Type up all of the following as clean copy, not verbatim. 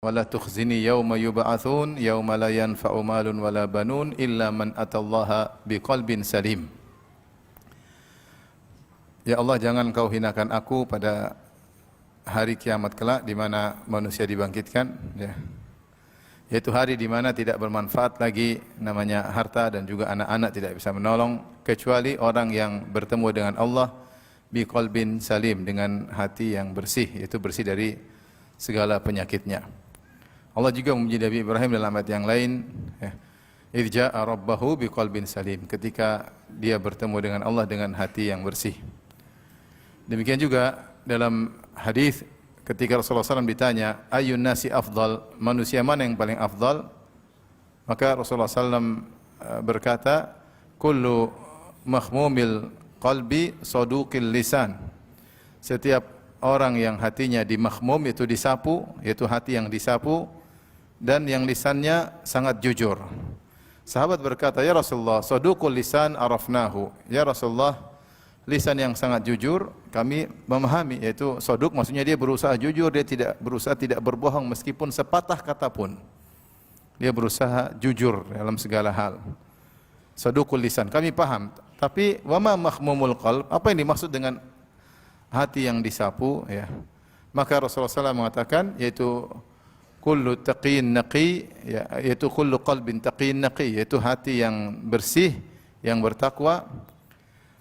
wala tukhzini yauma yub'atsun yauma la yanfa'u malun wala banun illa man atallaha biqalbin salim. Ya Allah, jangan kau hinakan aku pada hari kiamat kelak di mana manusia dibangkitkan, ya. Yaitu hari di mana tidak bermanfaat lagi namanya harta dan juga anak-anak tidak bisa menolong kecuali orang yang bertemu dengan Allah biqalbin salim, dengan hati yang bersih, yaitu bersih dari segala penyakitnya. Allah juga memuji Nabi Ibrahim dalam ayat yang lain, ya. Idza rabbahu biqalbin salim, ketika dia bertemu dengan Allah dengan hati yang bersih. Demikian juga dalam hadis ketika Rasulullah SAW ditanya, ayyun nasi afdal, manusia mana yang paling afdal? Maka Rasulullah SAW berkata, kullu makhmumil qalbi saduqil lisan. Setiap orang yang hatinya dimakhmum, itu disapu, yaitu hati yang disapu, dan yang lisannya sangat jujur. Sahabat berkata, ya Rasulullah, saduqul lisan arafnahu. Ya Rasulullah, lisan yang sangat jujur kami memahami, yaitu saduq maksudnya dia berusaha jujur, dia tidak berusaha tidak berbohong meskipun sepatah kata pun. Dia berusaha jujur dalam segala hal. Saduqul lisan kami paham, tapi wama makhmumul qalb, apa yang dimaksud dengan hati yang disapu, ya. Maka Rasulullah SAW mengatakan, yaitu kullu taqiyyin naqi, ya, yaitu kullu qalbin taqiyyin naqi, yaitu hati yang bersih, yang bertakwa,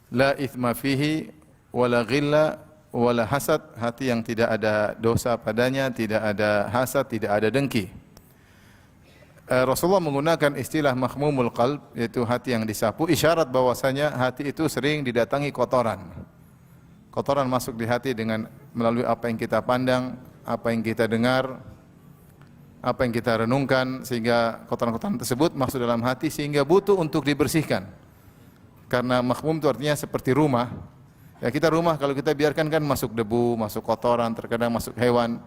la ithma fihi wala ghilla wala hasad, hati yang tidak ada dosa padanya, tidak ada hasad, tidak ada dengki. Rasulullah menggunakan istilah makhmumul qalb, yaitu hati yang disapu, isyarat bahwasanya hati itu sering didatangi kotoran. Kotoran masuk di hati dengan melalui apa yang kita pandang, apa yang kita dengar, apa yang kita renungkan, sehingga kotoran-kotoran tersebut masuk dalam hati sehingga butuh untuk dibersihkan. Karena makhmum itu artinya seperti rumah. Ya, kita rumah kalau kita biarkan kan masuk debu, masuk kotoran, terkadang masuk hewan.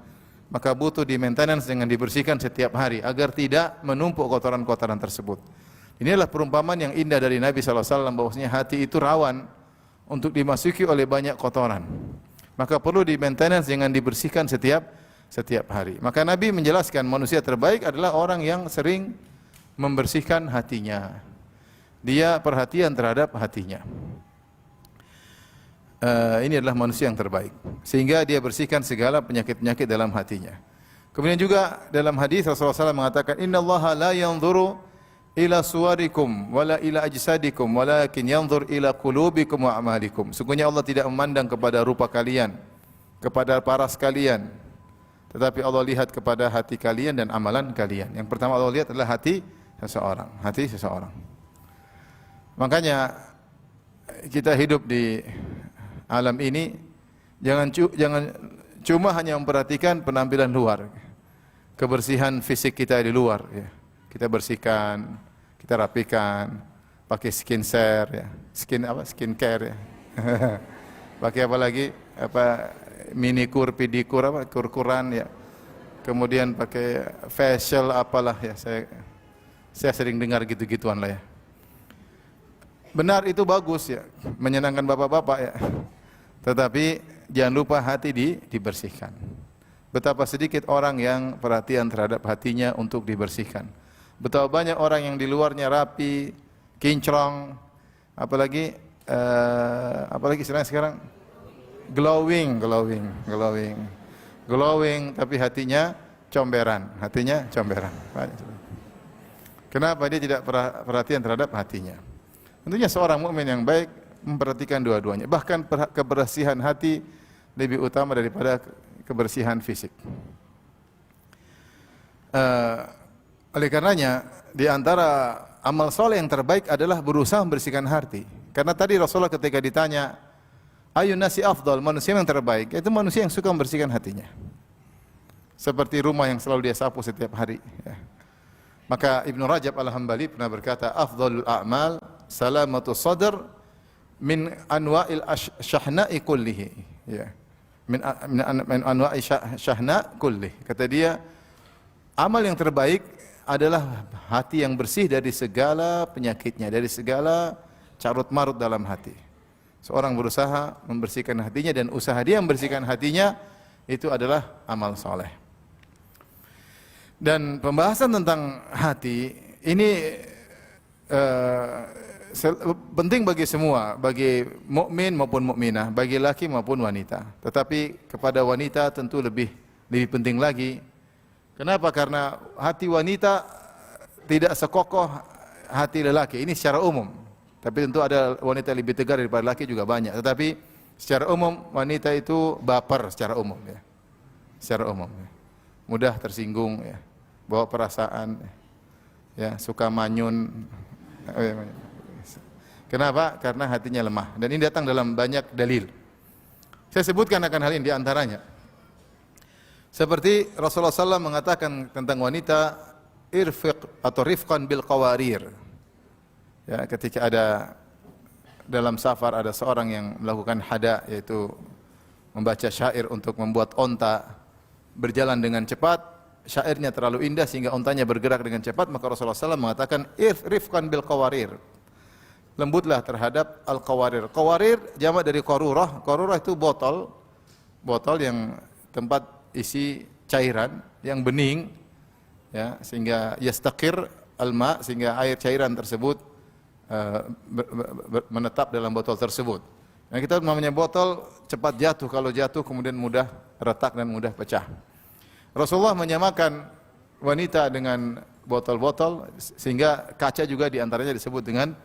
Maka butuh di maintenance dengan dibersihkan setiap hari agar tidak menumpuk kotoran-kotoran tersebut. Inilah perumpamaan yang indah dari Nabi SAW, bahwasanya hati itu rawan untuk dimasuki oleh banyak kotoran. Maka perlu di maintenance dengan dibersihkan setiap hari. Maka Nabi menjelaskan manusia terbaik adalah orang yang sering membersihkan hatinya. Dia perhatian terhadap hatinya. Ini adalah manusia yang terbaik, sehingga dia bersihkan segala penyakit-penyakit dalam hatinya. Kemudian juga dalam hadis Rasulullah SAW mengatakan, innallaha la yanzuru ila suwarikum wala ila ajsadikum walakin yanzur ila qulubikum wa a'malikum. Sungguhnya Allah tidak memandang kepada rupa kalian, kepada paras kalian, tetapi Allah lihat kepada hati kalian dan amalan kalian. Yang pertama Allah lihat adalah hati seseorang. Makanya kita hidup di alam ini jangan cuma hanya memperhatikan penampilan luar, kebersihan fisik kita di luar, ya. Kita bersihkan, kita rapikan, pakai skincare, ya. Skincare, ya. Pakai apa lagi? Minikur, pedikur, kurkuran, ya. Kemudian pakai facial apalah, ya. Saya sering dengar gitu-gituan lah, ya. Benar, itu bagus, ya, menyenangkan bapak-bapak, ya. Tetapi jangan lupa hati dibersihkan. Betapa sedikit orang yang perhatian terhadap hatinya untuk dibersihkan. Betapa banyak orang yang di luarnya rapi, kinclong, apalagi istilahnya sekarang glowing, tapi hatinya comberan. Kenapa dia tidak perhatian terhadap hatinya? Tentunya seorang mukmin yang baik memperhatikan dua-duanya. Bahkan kebersihan hati lebih utama daripada kebersihan fisik. Oleh karenanya, di antara amal soleh yang terbaik adalah berusaha membersihkan hati. Karena tadi Rasulullah ketika ditanya, ayun nasi afdal, manusia yang terbaik, itu manusia yang suka membersihkan hatinya. Seperti rumah yang selalu dia sapu setiap hari, ya. Maka Ibnu Rajab Al-Hambali pernah berkata, afdalul a'mal salamatu sadr min anwa'il syahna'i kullihi, ya. Min anwa'i syahna' kullihi. Kata dia, amal yang terbaik adalah hati yang bersih dari segala penyakitnya, dari segala carut marut dalam hati. Seorang berusaha membersihkan hatinya, dan usaha dia membersihkan hatinya itu adalah amal soleh. Dan pembahasan tentang hati ini penting bagi semua, bagi mukmin maupun mukminah, bagi laki maupun wanita. Tetapi kepada wanita tentu lebih penting lagi. Kenapa? Karena hati wanita tidak sekokoh hati lelaki. Ini secara umum. Tapi tentu ada wanita lebih tegar daripada laki juga banyak. Tetapi secara umum wanita itu baper secara umum ya. Secara umum ya. Mudah tersinggung ya. Bawa perasaan ya, suka manyun. Kenapa? Karena hatinya lemah. Dan ini datang dalam banyak dalil. Saya sebutkan akan hal ini di antaranya. Seperti Rasulullah SAW mengatakan tentang wanita, irfiq atau rifqan bil qawarir. Ya, ketika ada dalam safar ada seorang yang melakukan hada, yaitu membaca syair untuk membuat onta berjalan dengan cepat. Syairnya terlalu indah sehingga ontanya bergerak dengan cepat, maka Rasulullah SAW mengatakan rifqan bil qawarir. Lembutlah terhadap al-qawarir. Qawarir jamak dari qarurah. Qarurah itu botol yang tempat isi cairan yang bening ya, sehingga yastaqir al-ma, sehingga air cairan tersebut menetap dalam botol tersebut. Nah, kita namanya botol cepat jatuh, kalau jatuh kemudian mudah retak dan mudah pecah. Rasulullah menyamakan wanita dengan botol-botol, sehingga kaca juga diantaranya disebut dengan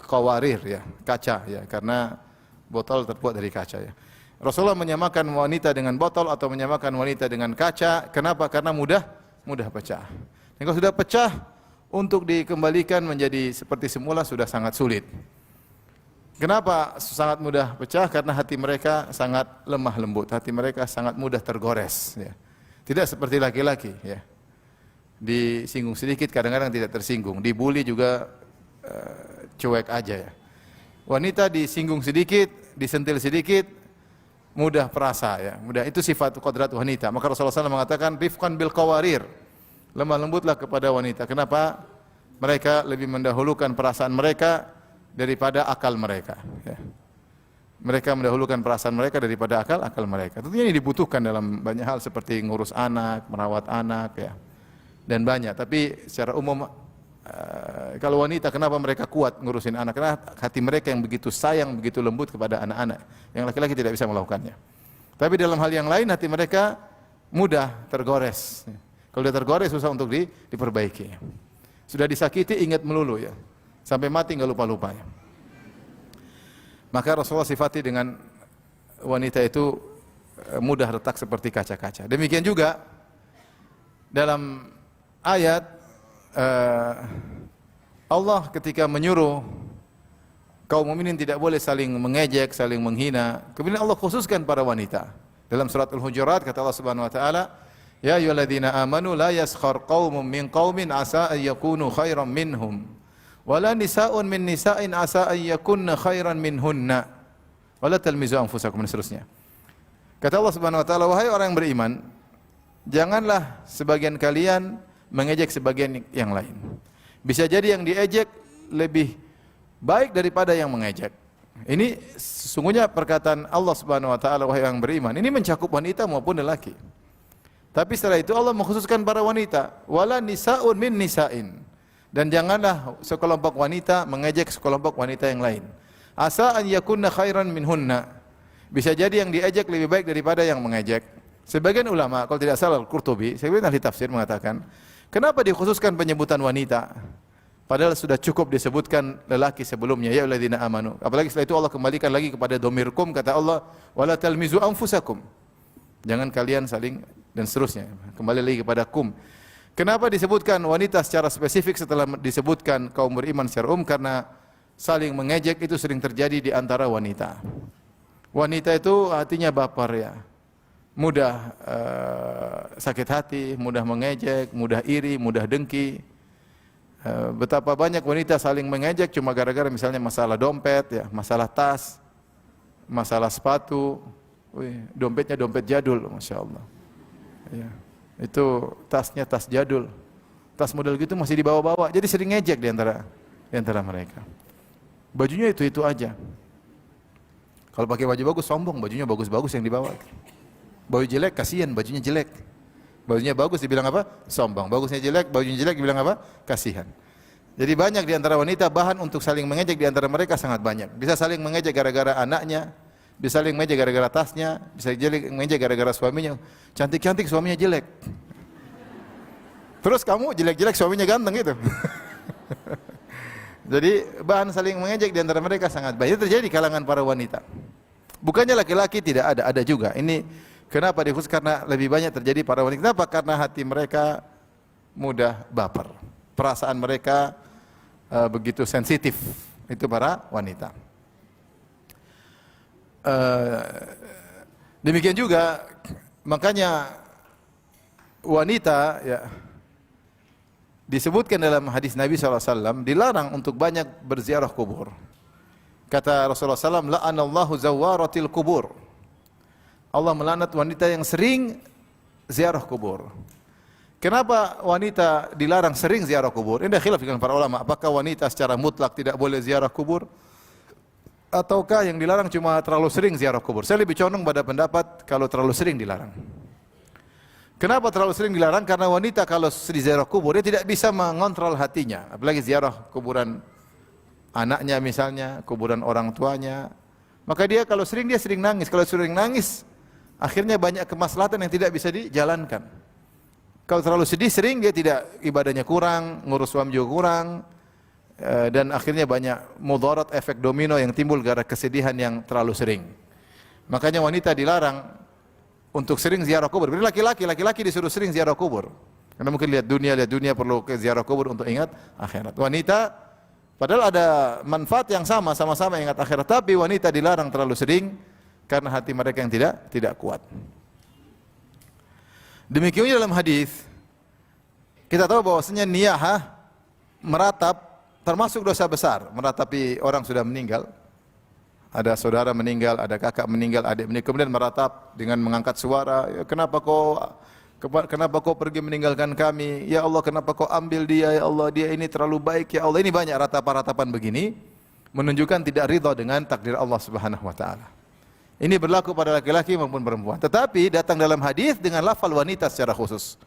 qawarir ya, kaca ya, karena botol terbuat dari kaca ya. Rasulullah menyamakan wanita dengan botol atau menyamakan wanita dengan kaca. Kenapa? Karena mudah pecah. Dan kalau sudah pecah, untuk dikembalikan menjadi seperti semula sudah sangat sulit. Kenapa sangat mudah pecah? Karena hati mereka sangat lemah lembut, hati mereka sangat mudah tergores ya. Tidak seperti laki-laki ya. Disinggung sedikit kadang-kadang tidak tersinggung, dibully juga cuek aja ya. Wanita disinggung sedikit, disentil sedikit, mudah perasa ya. Mudah, itu sifat qadrat wanita. Maka Rasulullah SAW mengatakan rifqan bil qawarir. Lemah lembutlah kepada wanita. Kenapa? Mereka lebih mendahulukan perasaan mereka daripada akal mereka ya. Mereka mendahulukan perasaan mereka daripada akal mereka. Tentunya ini dibutuhkan dalam banyak hal seperti ngurus anak, merawat anak ya. Dan banyak, tapi secara umum kalau wanita, kenapa mereka kuat ngurusin anak? Karena hati mereka yang begitu sayang, begitu lembut kepada anak-anak. Yang laki-laki tidak bisa melakukannya. Tapi dalam hal yang lain hati mereka mudah tergores. Kalau dia tergores susah untuk diperbaiki. Sudah disakiti ingat melulu ya. Sampai mati enggak lupa-lupa ya. Maka Rasulullah sifati dengan wanita itu mudah retak seperti kaca-kaca. Demikian juga dalam ayat Allah ketika menyuruh kaum mukminin tidak boleh saling mengejek, saling menghina. Kemudian Allah khususkan para wanita. Dalam surat Al-Hujurat kata Allah Subhanahu wa taala, "Ya ayyuhalladzina amanu la yaskhar qaumun min qaumin asa an yakunu khairan minhum, wala nisa'un min nisa'in asa an yakunna khairan minhunna, wala talmizu anfusakum," dan seterusnya. Kata Allah Subhanahu wa taala, wahai orang yang beriman, janganlah sebagian kalian mengejek sebagian yang lain. Bisa jadi yang diejek lebih baik daripada yang mengejek. Ini sesungguhnya perkataan Allah Subhanahu wa taala, wahai yang beriman. Ini mencakup wanita maupun lelaki. Tapi setelah itu Allah mengkhususkan para wanita, wala nisa'un min nisa'in. Dan janganlah sekelompok wanita mengejek sekelompok wanita yang lain. Asa an yakunna khairan minhunna. Bisa jadi yang diejek lebih baik daripada yang mengejek. Sebagian ulama, kalau tidak salah Al-Qurtubi, sebagian ahli tafsir mengatakan, kenapa dikhususkan penyebutan wanita? Padahal sudah cukup disebutkan lelaki sebelumnya, ya alladzina amanu. Apalagi setelah itu Allah kembalikan lagi kepada domirkum, kata Allah, wala talmizu anfusakum. Jangan kalian saling, dan seterusnya. Kembali lagi kepada kum. Kenapa disebutkan wanita secara spesifik setelah disebutkan kaum beriman secara umum? Karena saling mengejek itu sering terjadi di antara wanita. Wanita itu hatinya baper ya. Mudah sakit hati, mudah mengejek, mudah iri, mudah dengki. Betapa banyak wanita saling mengejek cuma gara-gara misalnya masalah dompet ya, masalah tas, masalah sepatu. Wih, dompetnya dompet jadul, masya Allah. Ya, itu tasnya tas jadul, tas model gitu masih dibawa-bawa. Jadi sering ngejek di antara mereka. Bajunya itu aja. Kalau pakai baju bagus sombong, bajunya bagus-bagus yang dibawa. Baju jelek kasihan, bajunya jelek. Bajunya bagus dibilang apa? Sombong. Bagusnya jelek, bajunya jelek dibilang apa? Kasihan. Jadi banyak di antara wanita bahan untuk saling mengejek di antara mereka sangat banyak. Bisa saling mengejek gara-gara anaknya, bisa saling mengejek gara-gara tasnya, bisa mengejek gara-gara suaminya. Cantik-cantik suaminya jelek. Terus kamu jelek-jelek suaminya ganteng gitu. Jadi bahan saling mengejek di antara mereka sangat banyak. Itu terjadi di kalangan para wanita. Bukannya laki-laki tidak ada juga. Ini kenapa dikhusus karena lebih banyak terjadi para wanita. Kenapa? Karena hati mereka mudah baper. Perasaan mereka begitu sensitif. Itu para wanita. Demikian juga makanya wanita ya disebutkan dalam hadis Nabi SAW dilarang untuk banyak berziarah kubur. Kata Rasulullah SAW, la'anallahu zawaratil kubur. Allah melaknat wanita yang sering ziarah kubur. Kenapa wanita dilarang sering ziarah kubur? Ini khilaf dengan para ulama. Apakah wanita secara mutlak tidak boleh ziarah kubur? Ataukah yang dilarang cuma terlalu sering ziarah kubur? Saya lebih condong pada pendapat kalau terlalu sering dilarang. Kenapa terlalu sering dilarang? Karena wanita kalau di ziarah kubur dia tidak bisa mengontrol hatinya. Apalagi ziarah kuburan anaknya misalnya, kuburan orang tuanya. Maka dia kalau sering dia sering nangis. Kalau sering nangis, akhirnya banyak kemaslahatan yang tidak bisa dijalankan. Kalau terlalu sedih sering dia tidak, ibadahnya kurang, ngurus suami juga kurang, dan akhirnya banyak mudarat, efek domino yang timbul gara kesedihan yang terlalu sering. Makanya wanita dilarang untuk sering ziarah kubur. Berarti laki-laki disuruh sering ziarah kubur. Karena mungkin lihat dunia perlu ke ziarah kubur untuk ingat akhirat. Wanita padahal ada manfaat yang sama-sama ingat akhirat, tapi wanita dilarang terlalu sering karena hati mereka yang tidak kuat. Demikian dalam hadis kita tahu bahwasanya niyahah meratap termasuk dosa besar, meratapi orang sudah meninggal. Ada saudara meninggal, ada kakak meninggal, adik meninggal, kemudian meratap dengan mengangkat suara, ya, kenapa kau pergi meninggalkan kami? Ya Allah, kenapa kau ambil dia? Ya Allah, dia ini terlalu baik. Ya Allah, ini banyak ratapan-ratapan begini menunjukkan tidak ridha dengan takdir Allah Subhanahu wa taala. Ini berlaku pada laki-laki maupun perempuan. Tetapi datang dalam hadis dengan lafal wanita secara khusus.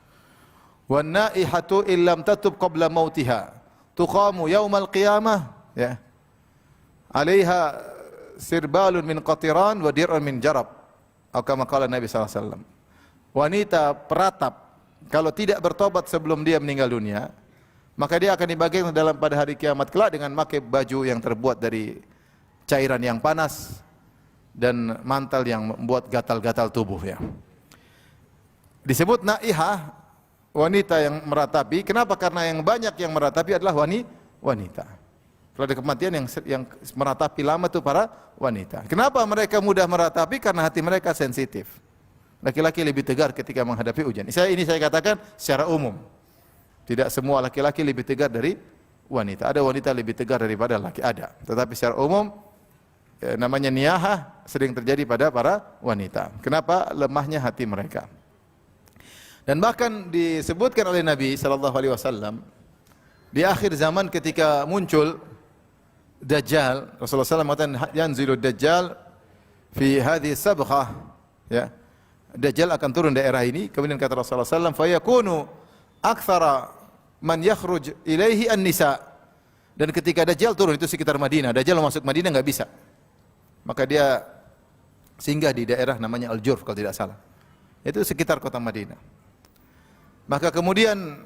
Wan naihatu illam tatub qabla mautiha tuqamu yaumal qiyamah, ya. 'Alaiha sirbalun min qatiran wa dir'un min jarab. Atau kama qala Nabi sallallahu alaihi wasallam. Wanita peratap kalau tidak bertobat sebelum dia meninggal dunia, maka dia akan dibagikan pada hari kiamat kelak dengan memakai baju yang terbuat dari cairan yang panas dan mantel yang membuat gatal-gatal tubuh, ya. Disebut naihah, wanita yang meratapi. Kenapa? Karena yang banyak yang meratapi adalah wanita. Kalau ada kematian yang meratapi lama itu para wanita. Kenapa mereka mudah meratapi? Karena hati mereka sensitif. Laki-laki lebih tegar ketika menghadapi ujian. Ini saya katakan secara umum. Tidak semua laki-laki lebih tegar dari wanita. Ada wanita lebih tegar daripada laki, ada. Tetapi secara umum namanya niyahah sering terjadi pada para wanita. Kenapa? Lemahnya hati mereka. Dan bahkan disebutkan oleh Nabi sallallahu alaihi wasallam di akhir zaman ketika muncul Dajjal, Rasulullah SAW mengatakan yanzilu Dajjal fi hadhihi sabghah, ya. Dajjal akan turun daerah ini. Kemudian kata Rasulullah SAW, fayakunu aktsara man yakhruj ilaihi an-nisa. Dan ketika Dajjal turun itu sekitar Madinah. Dajjal masuk Madinah enggak bisa. Maka dia singgah di daerah namanya Al-Jurf kalau tidak salah. Itu sekitar kota Madinah. Maka kemudian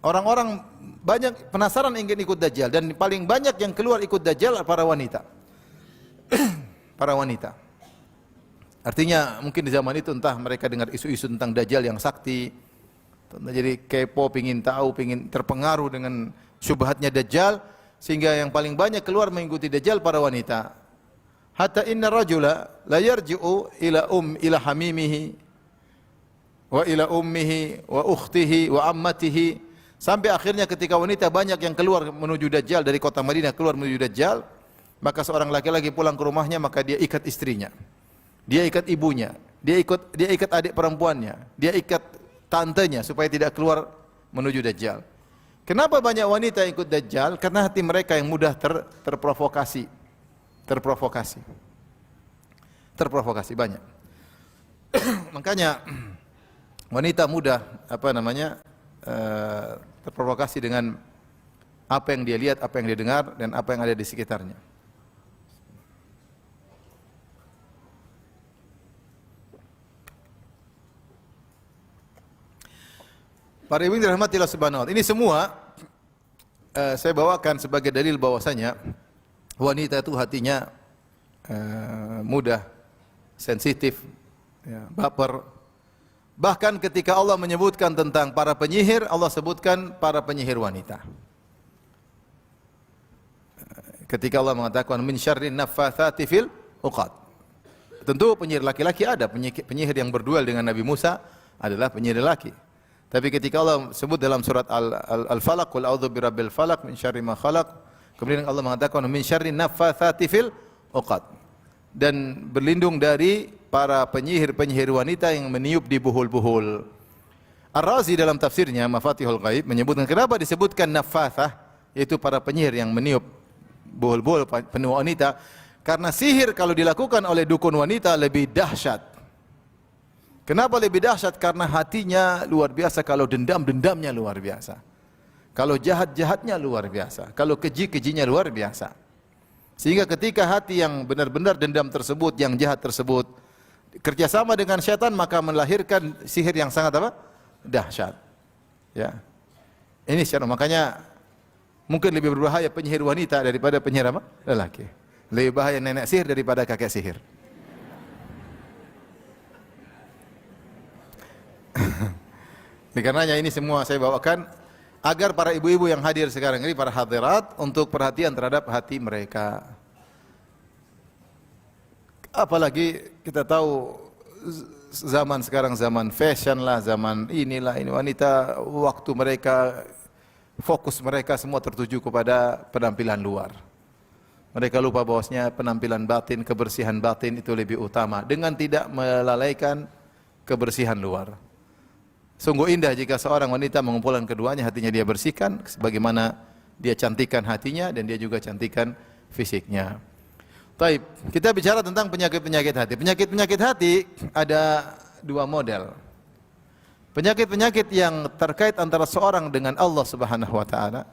orang-orang banyak penasaran ingin ikut Dajjal, dan paling banyak yang keluar ikut Dajjal para wanita. Para wanita. Artinya mungkin di zaman itu entah mereka dengar isu-isu tentang Dajjal yang sakti, jadi kepo, pingin tahu, pingin terpengaruh dengan syubhatnya Dajjal, sehingga yang paling banyak keluar mengikuti Dajjal para wanita. Hatta inna rajula la yarji'u ila hamimihi wa ila ummihi wa ukhtihi wa ammatihi. Sampai akhirnya ketika wanita banyak yang keluar menuju Dajjal dari kota Madinah, keluar menuju Dajjal, maka seorang laki-laki pulang ke rumahnya, maka dia ikat istrinya, dia ikat ibunya, dia ikat adik perempuannya, dia ikat tantenya supaya tidak keluar menuju Dajjal. Kenapa banyak wanita yang ikut Dajjal? Karena hati mereka yang mudah terprovokasi banyak. Makanya wanita mudah terprovokasi dengan apa yang dia lihat, apa yang dia dengar, dan apa yang ada di sekitarnya. Para ibu yang dirahmati Allah Subhanahu wa taala, ini semua saya bawakan sebagai dalil bahwasanya wanita itu hatinya mudah, sensitif, ya, baper. Bahkan ketika Allah menyebutkan tentang para penyihir, Allah sebutkan para penyihir wanita. Ketika Allah mengatakan min syarrin naffatsati fil uqad. Tentu penyihir laki-laki ada, penyihir yang berduel dengan Nabi Musa adalah penyihir laki. Tapi ketika Allah sebut dalam surat Al-Falaq, qul a'udzu birabbil falaq min syarri ma khalaq, kemudian Allah mengatakan min syarri naffatsati fil uqad, dan berlindung dari para penyihir-penyihir wanita yang meniup di buhul-buhul. Ar-Razi dalam tafsirnya Mafatihul Ghaib menyebutkan kenapa disebutkan naffatsah, yaitu para penyihir yang meniup buhul-buhul penuh wanita, karena sihir kalau dilakukan oleh dukun wanita lebih dahsyat. Kenapa lebih dahsyat? Karena hatinya luar biasa, kalau dendam-dendamnya luar biasa, kalau jahat-jahatnya luar biasa, kalau keji-kejinya luar biasa. Sehingga ketika hati yang benar-benar dendam tersebut, yang jahat tersebut, kerjasama dengan syaitan, maka melahirkan sihir yang sangat dahsyat. Ya, ini secara, makanya mungkin lebih berbahaya penyihir wanita daripada penyihir lelaki. Lebih bahaya nenek sihir daripada kakek sihir. Karenanya ini semua saya bawakan agar para ibu-ibu yang hadir sekarang ini, para hadirat, untuk perhatian terhadap hati mereka. Apalagi kita tahu zaman sekarang zaman fashion lah, zaman inilah, ini wanita, waktu mereka, fokus mereka semua tertuju kepada penampilan luar. Mereka lupa bahwasanya penampilan batin, kebersihan batin itu lebih utama, dengan tidak melalaikan kebersihan luar. Sungguh indah jika seorang wanita mengumpulkan keduanya, hatinya dia bersihkan, sebagaimana dia cantikan hatinya dan dia juga cantikan fisiknya. Baik, kita bicara tentang penyakit-penyakit hati. Penyakit-penyakit hati ada dua model. Penyakit-penyakit yang terkait antara seorang dengan Allah Subhanahu wa taala.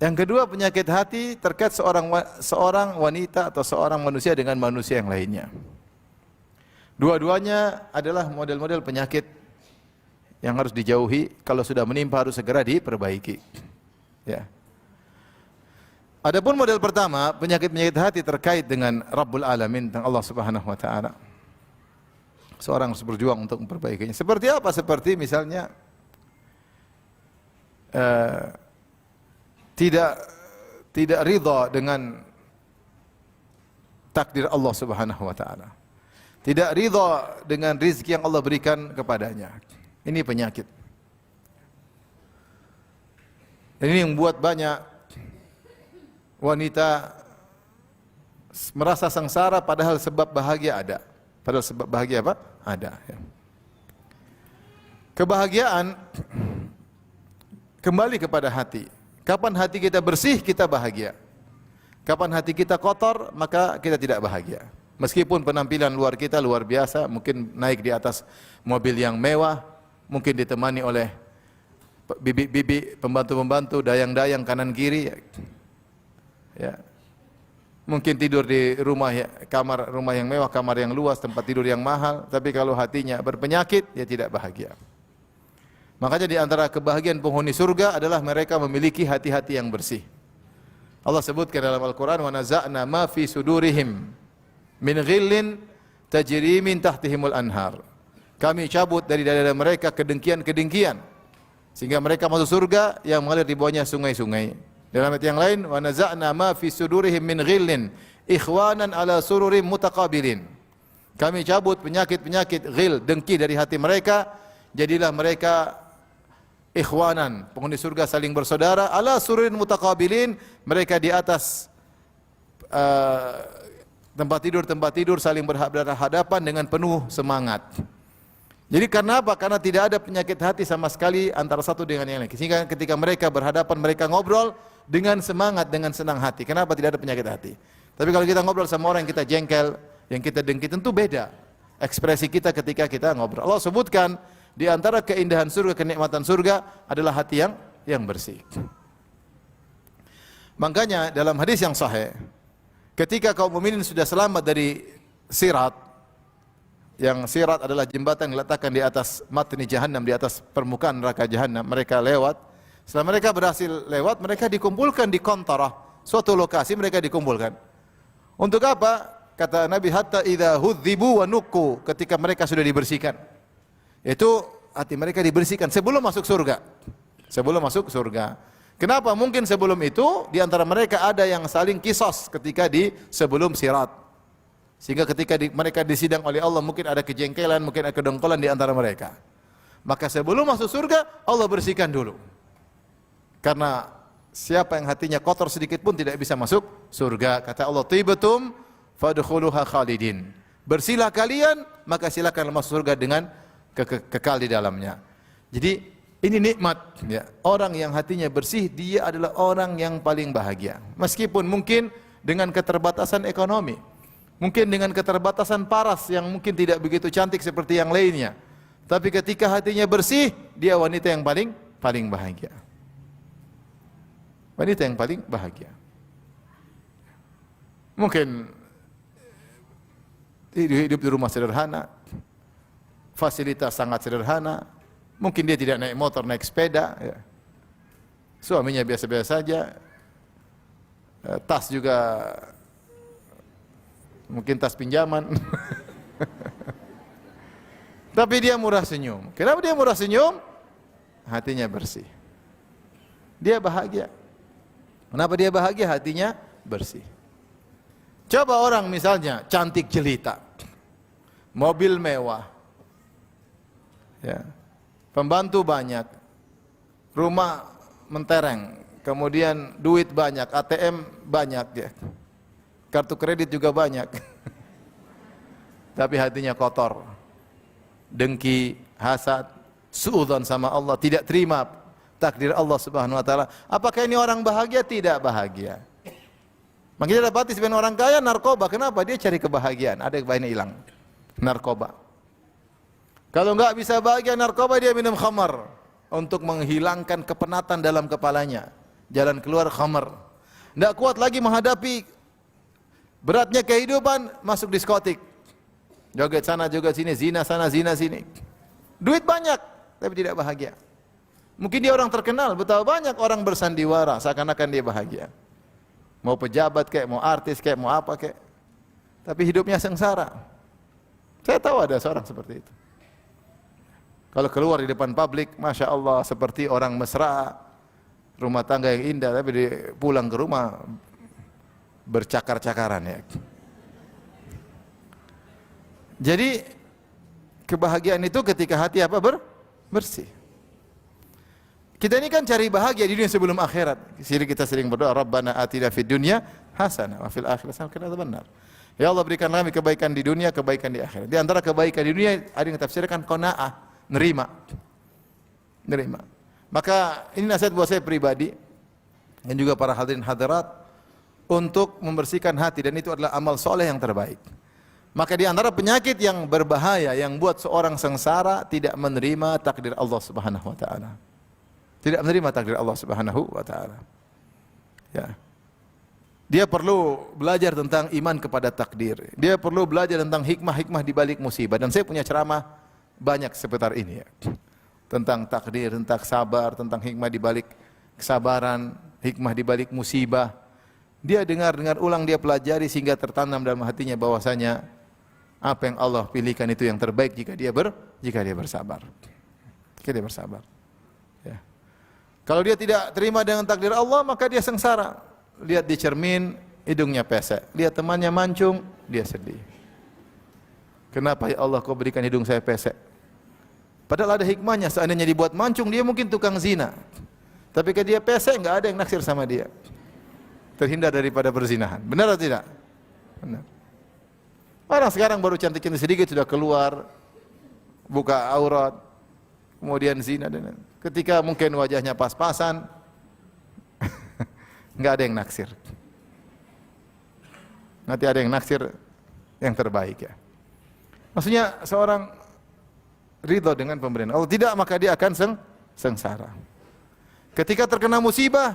Yang kedua, penyakit hati terkait seorang wanita atau seorang manusia dengan manusia yang lainnya. Dua-duanya adalah model-model penyakit yang harus dijauhi, kalau sudah menimpa harus segera diperbaiki. Ya. Adapun model pertama, penyakit-penyakit hati terkait dengan Rabbul Alamin, tentang Allah Subhanahu wa taala. Seorang harus berjuang untuk memperbaikinya. Seperti apa? Seperti misalnya tidak ridha dengan takdir Allah Subhanahu wa taala. Tidak ridha dengan rizki yang Allah berikan kepadanya. Ini penyakit. Ini yang membuat banyak wanita merasa sengsara padahal sebab bahagia ada. Padahal sebab bahagia apa? Ada. Ya. Kebahagiaan kembali kepada hati. Kapan hati kita bersih, kita bahagia. Kapan hati kita kotor, maka kita tidak bahagia. Meskipun penampilan luar kita luar biasa, mungkin naik di atas mobil yang mewah, mungkin ditemani oleh bibi-bibi, pembantu-pembantu, dayang-dayang kanan kiri, ya. Mungkin tidur di rumah rumah yang mewah, kamar yang luas, tempat tidur yang mahal, tapi kalau hatinya berpenyakit, dia tidak bahagia. Makanya di antara kebahagiaan penghuni surga adalah mereka memiliki hati-hati yang bersih. Allah sebutkan dalam Al-Quran, wa naza'na ma fi sudurihim min ghillin tajri min tahtihimul anhar. Kami cabut dari dada mereka kedengkian-kedengkian, sehingga mereka masuk surga yang mengalir di bawahnya sungai-sungai. Dalam ayat yang lain, wa naza'na ma fi sudurihim min ghillin ikhwanan ala sururim mutaqabilin. Kami cabut penyakit-penyakit ghil, dengki dari hati mereka, jadilah mereka ikhwanan, penghuni surga saling bersaudara, ala sururin mutaqabilin, mereka di atas tempat tidur saling berhadapan dengan penuh semangat. Jadi karena apa? Karena tidak ada penyakit hati sama sekali antara satu dengan yang lain. Sehingga ketika mereka berhadapan, mereka ngobrol dengan semangat, dengan senang hati. Kenapa tidak ada penyakit hati? Tapi kalau kita ngobrol sama orang yang kita jengkel, yang kita dengki, tentu beda. ekspresi kita ketika kita ngobrol. Allah sebutkan di antara keindahan surga, kenikmatan surga adalah hati yang bersih. Makanya dalam hadis yang sahih, ketika kaum mukminin sudah selamat dari sirat, yang sirat adalah jembatan yang diletakkan di atas matni jahannam, di atas permukaan neraka jahannam, mereka lewat. Setelah mereka berhasil lewat, mereka dikumpulkan di qantarah, suatu lokasi mereka dikumpulkan. Untuk apa? Kata Nabi, hatta idza hudzibu wa nuqqu, ketika mereka sudah dibersihkan. Itu hati mereka dibersihkan sebelum masuk surga. Sebelum masuk surga. Kenapa? Mungkin sebelum itu di antara mereka ada yang saling kisos ketika di sebelum sirat. Sehingga ketika mereka disidang oleh Allah mungkin ada kejengkelan, mungkin ada kedongkolan di antara mereka. Maka sebelum masuk surga Allah bersihkan dulu. Karena siapa yang hatinya kotor sedikit pun tidak bisa masuk surga. Kata Allah, tibatum fadkhuluha khalidin. Bersihlah kalian, maka silakan masuk surga dengan kekal di dalamnya. Jadi ini nikmat ya. Orang yang hatinya bersih, dia adalah orang yang paling bahagia. Meskipun mungkin dengan keterbatasan ekonomi, mungkin dengan keterbatasan paras yang mungkin tidak begitu cantik seperti yang lainnya. Tapi ketika hatinya bersih, dia wanita yang paling bahagia. Wanita yang paling bahagia. Mungkin hidup di rumah sederhana, fasilitas sangat sederhana. Mungkin dia tidak naik motor, naik sepeda. Ya. Suaminya biasa-biasa saja. Tas juga mungkin tas pinjaman. Tapi dia murah senyum. Kenapa dia murah senyum? Hatinya bersih. Dia bahagia. Kenapa dia bahagia? Hatinya bersih. Coba orang misalnya cantik jelita, mobil mewah, ya, pembantu banyak, rumah mentereng, kemudian duit banyak, ATM banyak, ya, kartu kredit juga banyak, tapi hatinya kotor, dengki, hasad, suudzon sama Allah, tidak terima takdir Allah Subhanahu wa taala. Apakah ini orang bahagia? Tidak bahagia. Makanya dapati sebagian orang kaya narkoba. Kenapa? Dia cari kebahagiaan. Ada kebahagiaan hilang. Narkoba. Kalau enggak bisa bahagia narkoba, dia minum khamar untuk menghilangkan kepenatan dalam kepalanya. Jalan keluar khamar. Enggak kuat lagi menghadapi beratnya kehidupan, masuk diskotik. Joget sana, joget sini, zina sana, zina sini. Duit banyak, tapi tidak bahagia. Mungkin dia orang terkenal, betapa banyak orang bersandiwara seakan-akan dia bahagia. Mau pejabat kayak, mau artis kayak, mau apa kayak. Tapi hidupnya sengsara. Saya tahu ada seorang seperti itu. Kalau keluar di depan publik, Masya Allah, seperti orang mesra, rumah tangga yang indah, tapi pulang ke rumah bercakar-cakaran ya. Jadi kebahagiaan itu ketika hati apa? Bersih. Kita ini kan cari bahagia di dunia sebelum akhirat. Kita sering berdoa, Rabbana atina fid dunya hasanah wa fil akhirati hasanah wa qina adzabannar. Ya Allah, berikanlah kami kebaikan di dunia, kebaikan di akhirat. Di antara kebaikan di dunia ada yang tafsirkan qanaah, nerima. Nerima. Maka ini nasihat buat saya pribadi dan juga para hadirin hadirat untuk membersihkan hati, dan itu adalah amal soleh yang terbaik. Maka di antara penyakit yang berbahaya yang buat seorang sengsara, tidak menerima takdir Allah Subhanahu wa taala. Tidak menerima takdir Allah Subhanahu wa taala. Ya. Dia perlu belajar tentang iman kepada takdir. Dia perlu belajar tentang hikmah-hikmah di balik musibah, dan saya punya ceramah banyak seputar ini ya. Tentang takdir, tentang sabar, tentang hikmah di balik kesabaran, hikmah di balik musibah. Dia dengar ulang, dia pelajari sehingga tertanam dalam hatinya bahwasanya apa yang Allah pilihkan itu yang terbaik jika dia bersabar. Jika dia bersabar. Ya. Kalau dia tidak terima dengan takdir Allah, maka dia sengsara. Lihat di cermin, hidungnya pesek. Lihat temannya mancung, dia sedih. Kenapa ya Allah kau berikan hidung saya pesek? Padahal ada hikmahnya, seandainya dibuat mancung, dia mungkin tukang zina. Tapi kalau dia pesek, enggak ada yang naksir sama dia. Terhindar daripada perzinahan. Benar atau tidak? Benar. Orang sekarang baru cantik-cantik sedikit sudah keluar, buka aurat, kemudian zina, dan ketika mungkin wajahnya pas-pasan, enggak ada yang naksir. Nanti ada yang naksir yang terbaik ya. Maksudnya seorang ridho dengan pemberian Allah, tidak maka dia akan sengsara. Ketika terkena musibah,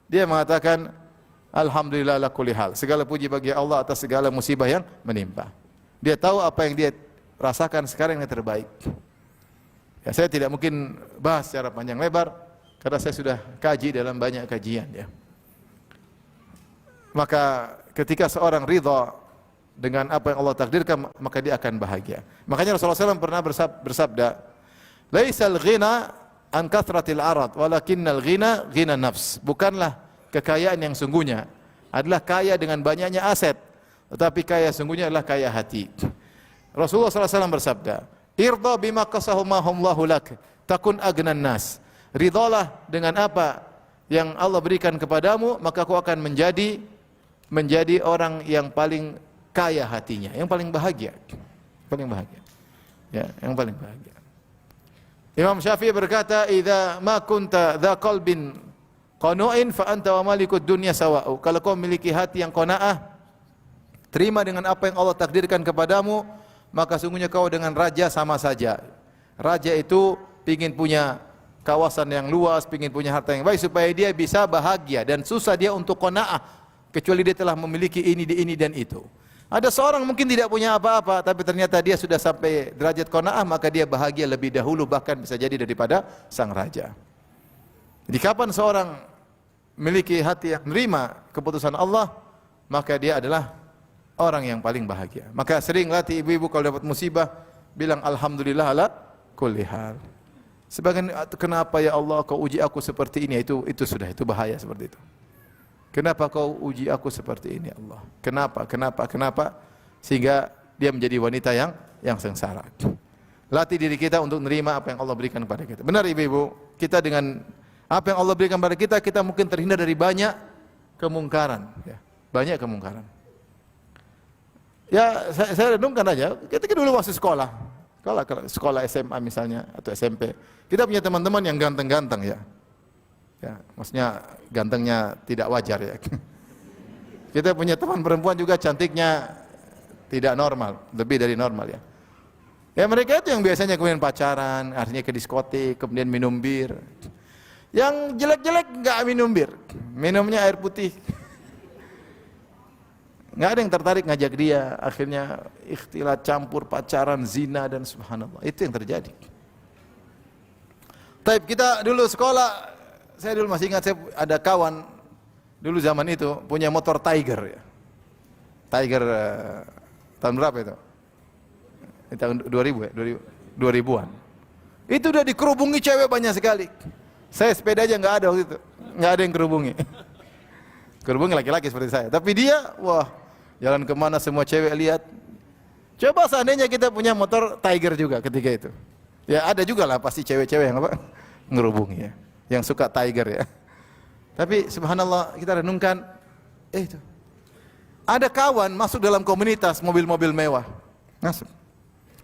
dia mengatakan alhamdulillah ala kulli hal. Segala puji bagi Allah atas segala musibah yang menimpa. Dia tahu apa yang dia rasakan sekarang yang terbaik. Ya, saya tidak mungkin bahas secara panjang lebar karena saya sudah kaji dalam banyak kajian ya. Maka ketika seorang ridha dengan apa yang Allah takdirkan, maka dia akan bahagia. Makanya Rasulullah SAW pernah bersabda, "Laisal ghina an kathratil arad, walakinnal ghina ghina nafs." Bukanlah kekayaan yang sungguhnya adalah kaya dengan banyaknya aset, tetapi kaya sungguhnya adalah kaya hati. Rasulullah SAW bersabda, "Irda bima qasahumahumullahu lak, takun agnan nas." Ridhalah dengan apa yang Allah berikan kepadamu, maka kau akan menjadi orang yang paling kaya hatinya, yang paling bahagia. Paling bahagia. Ya, yang paling bahagia. Imam Syafi'i berkata, "Idza ma kunta dza qalbin qanu'in fa anta wa malikud dunya sawa'u." Kalau kau memiliki hati yang qanaah, terima dengan apa yang Allah takdirkan kepadamu, maka sungguhnya kau dengan raja sama saja. Raja itu ingin punya kawasan yang luas, ingin punya harta yang baik supaya dia bisa bahagia, dan susah dia untuk qanaah kecuali dia telah memiliki ini dan itu. Ada seorang mungkin tidak punya apa-apa, tapi ternyata dia sudah sampai derajat qanaah, maka dia bahagia lebih dahulu, bahkan bisa jadi daripada sang raja. Jadi kapan seorang memiliki hati yang menerima keputusan Allah, maka dia adalah orang yang paling bahagia. Maka sering latih ibu-ibu kalau dapat musibah bilang alhamdulillah ala kulli hal. Sebagian, kenapa ya Allah kau uji aku seperti ini? Itu sudah, itu bahaya seperti itu. Kenapa kau uji aku seperti ini Allah? Kenapa? Sehingga dia menjadi wanita yang sengsara. Latih diri kita untuk menerima apa yang Allah berikan kepada kita. Benar ibu-ibu, kita dengan apa yang Allah berikan kepada kita, kita mungkin terhindar dari banyak kemungkaran. Ya, banyak kemungkaran. Ya, saya renungkan aja, ketika dulu masih sekolah SMA misalnya, atau SMP, kita punya teman-teman yang ganteng-ganteng ya. Ya, maksudnya gantengnya tidak wajar ya. Kita punya teman perempuan juga cantiknya tidak normal, lebih dari normal ya. Ya mereka itu yang biasanya kemudian pacaran, akhirnya ke diskotik, kemudian minum bir. Yang jelek-jelek enggak minum bir, minumnya air putih. Enggak ada yang tertarik ngajak dia, akhirnya ikhtilat, campur, pacaran, zina, dan subhanallah, itu yang terjadi. Tapi kita dulu sekolah, saya dulu masih ingat, saya ada kawan dulu zaman itu punya motor Tiger ya. Tiger tahun berapa itu? Tahun 2000 ya, 2000-an. Itu udah dikerubungi cewek banyak sekali. Saya sepeda aja nggak ada waktu itu, nggak ada yang kerubungi. Kerubungi laki-laki seperti saya. Tapi dia, wah, jalan kemana semua cewek lihat. Coba seandainya kita punya motor Tiger juga ketika itu. Ya ada juga lah pasti cewek-cewek yang apa? Ngerubungi ya. Yang suka Tiger ya. Tapi subhanallah kita renungkan, itu ada kawan masuk dalam komunitas mobil-mobil mewah, masuk.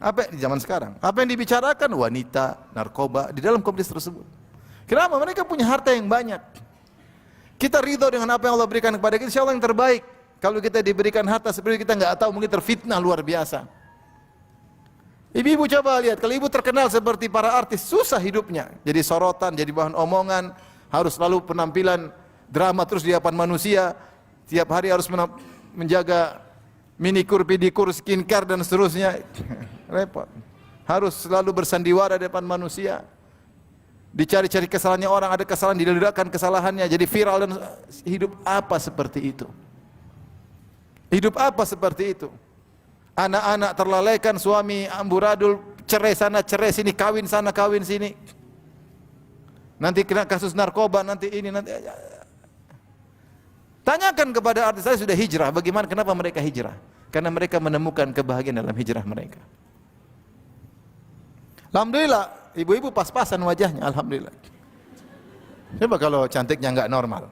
Apa di zaman sekarang? Apa yang dibicarakan? Wanita, narkoba di dalam komunitas tersebut. Kenapa? Mereka punya harta yang banyak. Kita ridho dengan apa yang Allah berikan kepada kita, insya Allah yang terbaik. Kalau kita diberikan harta seperti itu, kita nggak tahu, mungkin terfitnah luar biasa. Ibu-ibu coba lihat, kalau ibu terkenal seperti para artis, susah hidupnya. Jadi sorotan, jadi bahan omongan, harus selalu penampilan drama terus di hadapan manusia. Tiap hari harus menjaga minikur, pedikur, skincare dan seterusnya. Repot. Harus selalu bersandiwara di depan manusia. Dicari-cari kesalahannya orang, ada kesalahan, diledakkan kesalahannya, jadi viral. Dan hidup apa seperti itu? Hidup apa seperti itu? Anak-anak terlalaikan, suami amburadul, cerai sana, cerai sini, kawin sana, kawin sini. Nanti kena kasus narkoba, nanti ini, nanti. Tanyakan kepada artis, saya sudah hijrah, bagaimana, kenapa mereka hijrah? Karena mereka menemukan kebahagiaan dalam hijrah mereka. Alhamdulillah, ibu-ibu pas-pasan wajahnya, alhamdulillah. Coba kalau cantiknya enggak normal,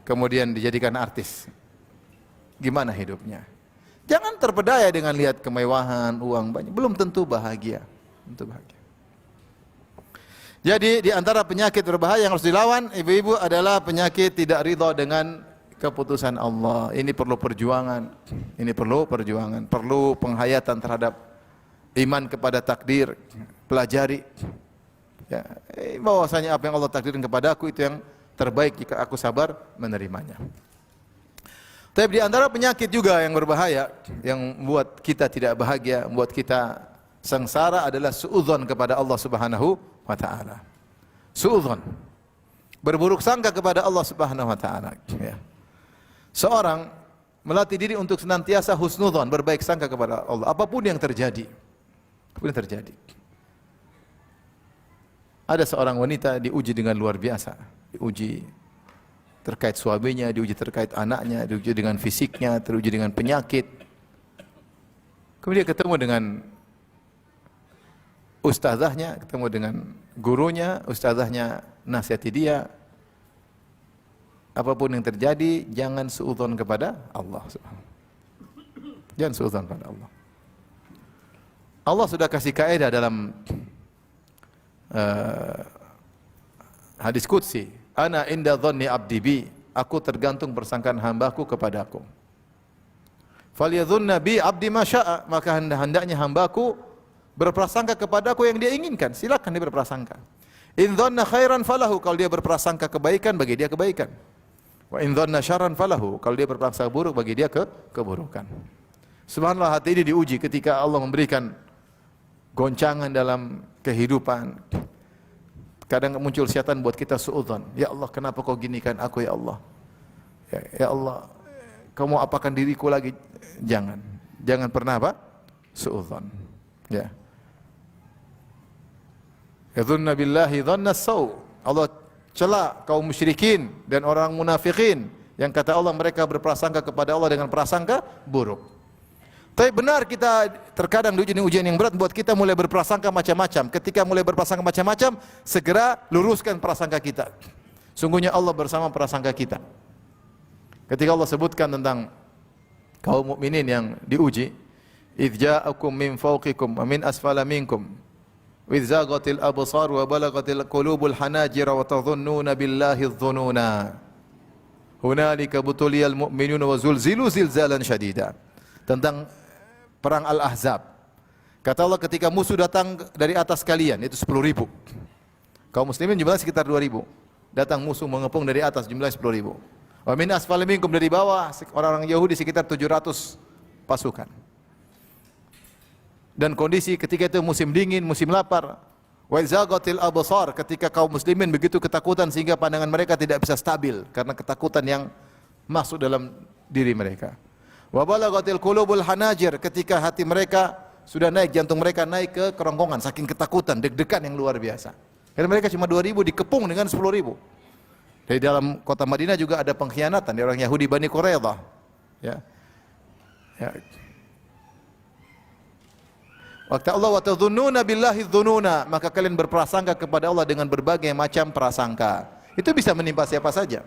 kemudian dijadikan artis, gimana hidupnya? Jangan terpedaya dengan lihat kemewahan, uang banyak, belum tentu bahagia. Tentu bahagia. Jadi di antara penyakit berbahaya yang harus dilawan ibu-ibu adalah penyakit tidak ridha dengan keputusan Allah. Ini perlu perjuangan. Ini perlu perjuangan, perlu penghayatan terhadap iman kepada takdir, pelajari. Ya, bahwasanya apa yang Allah takdirkan kepada aku itu yang terbaik jika aku sabar menerimanya. Tapi di antara penyakit juga yang berbahaya, yang membuat kita tidak bahagia, membuat kita sengsara adalah suudzon kepada Allah Subhanahu wa taala. Suudzon. Berburuk sangka kepada Allah Subhanahu wa taala, ya. Seorang melatih diri untuk senantiasa husnudzon, berbaik sangka kepada Allah apapun yang terjadi. Apapun yang terjadi. Ada seorang wanita diuji dengan luar biasa, diuji terkait suaminya, diuji terkait anaknya, diuji dengan fisiknya, teruji dengan penyakit. Kemudian ketemu dengan ustazahnya, ketemu dengan gurunya, ustazahnya nasihati dia, apapun yang terjadi jangan suudzon kepada Allah. Jangan suudzon kepada Allah. Allah sudah kasih kaidah dalam hadis qudsi, ana inda dhanni abdi bi, aku tergantung persangkaan hambaku kepadaku. Falyadhunna bi abdi ma syaa, maka hendaknya hambaku berprasangka kepadaku yang dia inginkan. Silakan dia berprasangka. In dhanna khairan falahu, kalau dia berprasangka kebaikan bagi dia kebaikan. Wa in dhanna syarran falahu, kalau dia berprasangka buruk bagi dia keburukan. Subhanallah, hati ini diuji ketika Allah memberikan goncangan dalam kehidupan. Kadang muncul syaitan buat kita suudzon. Ya Allah, kenapa kau ginikan aku ya Allah? Ya Allah, kamu apakan diriku lagi? Jangan. Jangan pernah apa? Suudzon. Ya. Yadhunna billahi dhanna as-saw. Allah cela kaum musyrikin dan orang munafikin yang kata Allah mereka berprasangka kepada Allah dengan prasangka buruk. Tapi benar, kita terkadang diuji ujian yang berat buat kita mulai berprasangka macam-macam. Ketika mulai berprasangka macam-macam, segera luruskan prasangka kita. Sungguhnya Allah bersama prasangka kita. Ketika Allah sebutkan tentang kaum mukminin yang diuji, idz ja'akum min fawqikum wa min asfala minkum wa idz zaghatil absar wa balagatil qulubul hanajira wa tadhunnuna billahi adh-dhununa hunalika butuliyal mu'minuna wa zulzilu zilzalan syadida. Tentang perang Al-Ahzab. Kata Allah, ketika musuh datang dari atas kalian, itu 10.000. Kaum muslimin jumlahnya sekitar 2.000. Datang musuh mengepung dari atas, jumlahnya 10.000. Wa min asfali minkum, dari bawah orang-orang Yahudi sekitar 700 pasukan. Dan kondisi ketika itu musim dingin, musim lapar. Wa zaghatil absar, ketika kaum muslimin begitu ketakutan sehingga pandangan mereka tidak bisa stabil karena ketakutan yang masuk dalam diri mereka. Wa balagatil qulubul hanajir, ketika hati mereka sudah naik, jantung mereka naik ke kerongkongan saking ketakutan, deg-degan yang luar biasa. Karena mereka cuma 2.000 dikepung dengan 10.000. Dari dalam kota Madinah juga ada pengkhianatan dari orang Yahudi Bani Quraidah. Ya. Ya. Waktu Allah wa tadhunnuna billahi dhununa, maka kalian berprasangka kepada Allah dengan berbagai macam prasangka. Itu bisa menimpa siapa saja.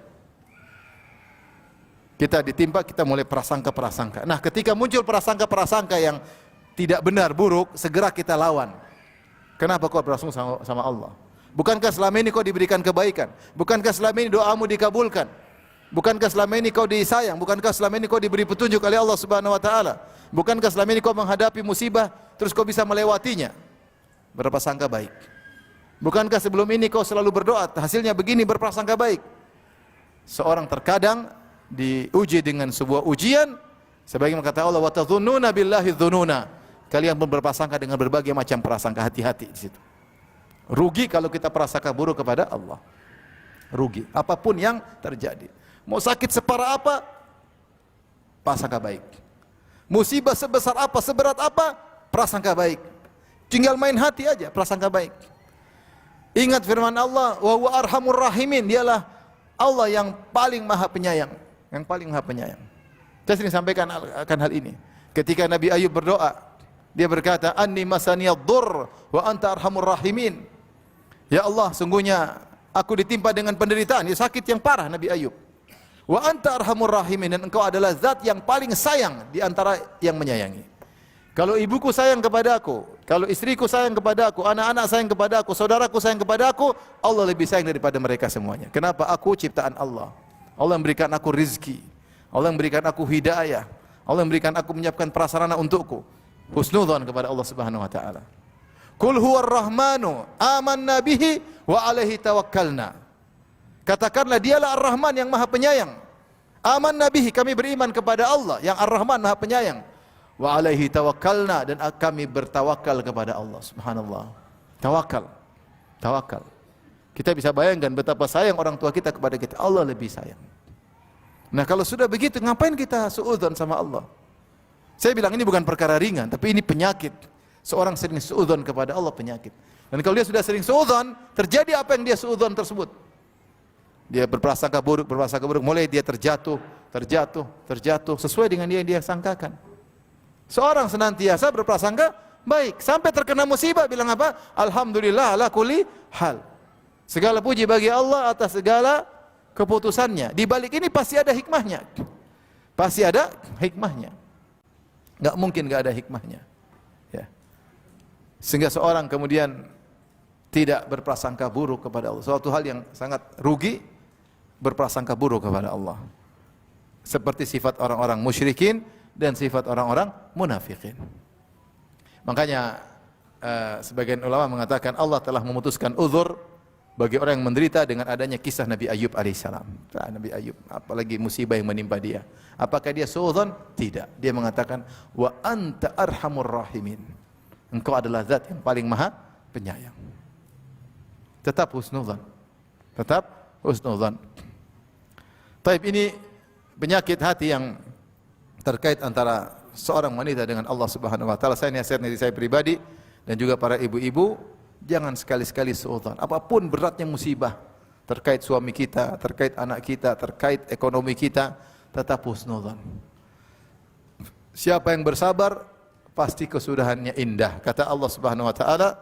Kita ditimpa, kita mulai prasangka-prasangka. Nah, ketika muncul prasangka-prasangka yang tidak benar, buruk, segera kita lawan. Kenapa kau berprasangka sama Allah? Bukankah selama ini kau diberikan kebaikan? Bukankah selama ini doamu dikabulkan? Bukankah selama ini kau disayang? Bukankah selama ini kau diberi petunjuk oleh Allah Subhanahu wa taala? Bukankah selama ini kau menghadapi musibah terus kau bisa melewatinya? Berprasangka baik. Bukankah sebelum ini kau selalu berdoa, hasilnya begini, berprasangka baik? Seorang terkadang diuji dengan sebuah ujian, sebagaimana kata Allah, wa tadhunnuna billahi dhununa, kalian pun berprasangka dengan berbagai macam prasangka. Hati-hati di situ. Rugi kalau kita prasangka buruk kepada Allah. Rugi apapun yang terjadi. Mau sakit separah apa, prasangka baik. Musibah sebesar apa, seberat apa, prasangka baik. Tinggal main hati aja, prasangka baik. Ingat firman Allah, wa huwa arhamur rahimin, dialah Allah yang paling maha penyayang. Yang paling maha penyayang. Saya sering sampaikan akan hal ini. Ketika Nabi Ayub berdoa, dia berkata, anni masaniyad-dhurr wa anta arhamur rahimin. Ya Allah, sungguhnya aku ditimpa dengan penderitaan, ya sakit yang parah Nabi Ayub. Wa anta arhamur rahimin, dan engkau adalah zat yang paling sayang di antara yang menyayangi. Kalau ibuku sayang kepada aku, kalau istriku sayang kepada aku, anak-anak sayang kepada aku, saudaraku sayang kepada aku, Allah lebih sayang daripada mereka semuanya. Kenapa? Aku ciptaan Allah. Allah yang berikan aku rizki, Allah yang berikan aku hidayah, Allah yang berikan aku menyiapkan prasarana untukku. husnudzon kepada Allah Subhanahu wa taala. Qul huwar rahmanu amanna bihi wa alaihi tawakkalna. Katakanlah dialah Ar-Rahman yang Maha Penyayang. Amanna bihi, kami beriman kepada Allah yang Ar-Rahman Maha Penyayang. Wa alaihi tawakkalna, dan kami bertawakal kepada Allah. Subhanallah. Tawakal. Tawakal. Kita bisa bayangkan betapa sayang orang tua kita kepada kita. Allah lebih sayang. Nah, kalau sudah begitu, ngapain kita suudzon sama Allah? Saya bilang ini bukan perkara ringan, tapi ini penyakit. Seorang sering suudzon kepada Allah, penyakit. Dan kalau dia sudah sering suudzon, terjadi apa yang dia suudzon tersebut? Dia berprasangka buruk, mulai dia terjatuh, sesuai dengan yang dia sangkakan. Seorang senantiasa berprasangka baik, sampai terkena musibah bilang apa? Alhamdulillah ala kulli hal. Segala puji bagi Allah atas segala keputusannya. Di balik ini pasti ada hikmahnya. Pasti ada hikmahnya. Enggak mungkin enggak ada hikmahnya. Ya. Sehingga seorang kemudian tidak berprasangka buruk kepada Allah. Suatu hal yang sangat rugi berprasangka buruk kepada Allah. Seperti sifat orang-orang musyrikin dan sifat orang-orang munafikin. Makanya sebagian ulama mengatakan Allah telah memutuskan uzur bagi orang yang menderita dengan adanya kisah Nabi Ayub alaihissalam. Nabi Ayub, apalagi musibah yang menimpa dia. Apakah dia suudzon? Tidak. Dia mengatakan, wa anta arhamur rahimin. Engkau adalah zat yang paling maha penyayang. Tetap husnudzan. Tetap husnudzan. Taib, ini penyakit hati yang terkait antara seorang wanita dengan Allah Subhanahu wa taala. Saya nasihat dari saya pribadi dan juga para ibu-ibu, jangan sekali-sekali suudzon. Apapun beratnya musibah terkait suami kita, terkait anak kita, terkait ekonomi kita, tetap husnudzan. Siapa yang bersabar pasti kesudahannya indah. Kata Allah Subhanahu wa taala,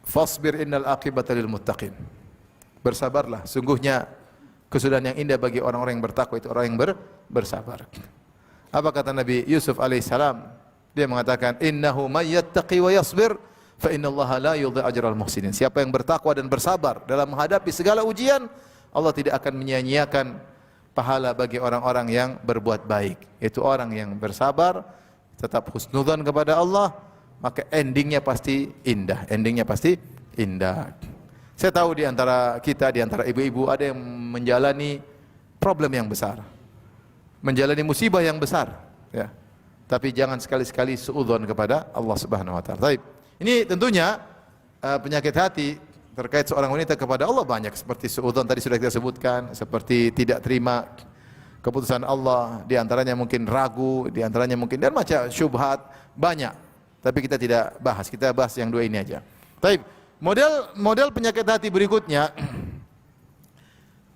fasbir innal aqibata lil muttaqin. Bersabarlah, sungguhnya kesudahan yang indah bagi orang-orang yang bertakwa itu orang yang bersabar. Apa kata Nabi Yusuf alaihissalam? Dia mengatakan, innahu may yattaqi wa yasbir fa innallaha la yudhi'u ajral muhsinin. Siapa yang bertakwa dan bersabar dalam menghadapi segala ujian, Allah tidak akan menyia-nyiakan pahala bagi orang-orang yang berbuat baik. Itu orang yang bersabar, tetap husnudzan kepada Allah, maka endingnya pasti indah. Endingnya pasti indah. Saya tahu di antara kita, di antara ibu-ibu ada yang menjalani problem yang besar, menjalani musibah yang besar, ya. Tapi jangan sekali-sekali suudzon kepada Allah Subhanahu wa taala. Baik. Ini tentunya penyakit hati terkait seorang wanita kepada Allah banyak, seperti suudzon tadi sudah kita sebutkan, seperti tidak terima keputusan Allah, di antaranya mungkin ragu, di antaranya mungkin dan macam syubhat, banyak. Tapi kita tidak bahas, kita bahas yang dua ini aja. Baik. Model penyakit hati berikutnya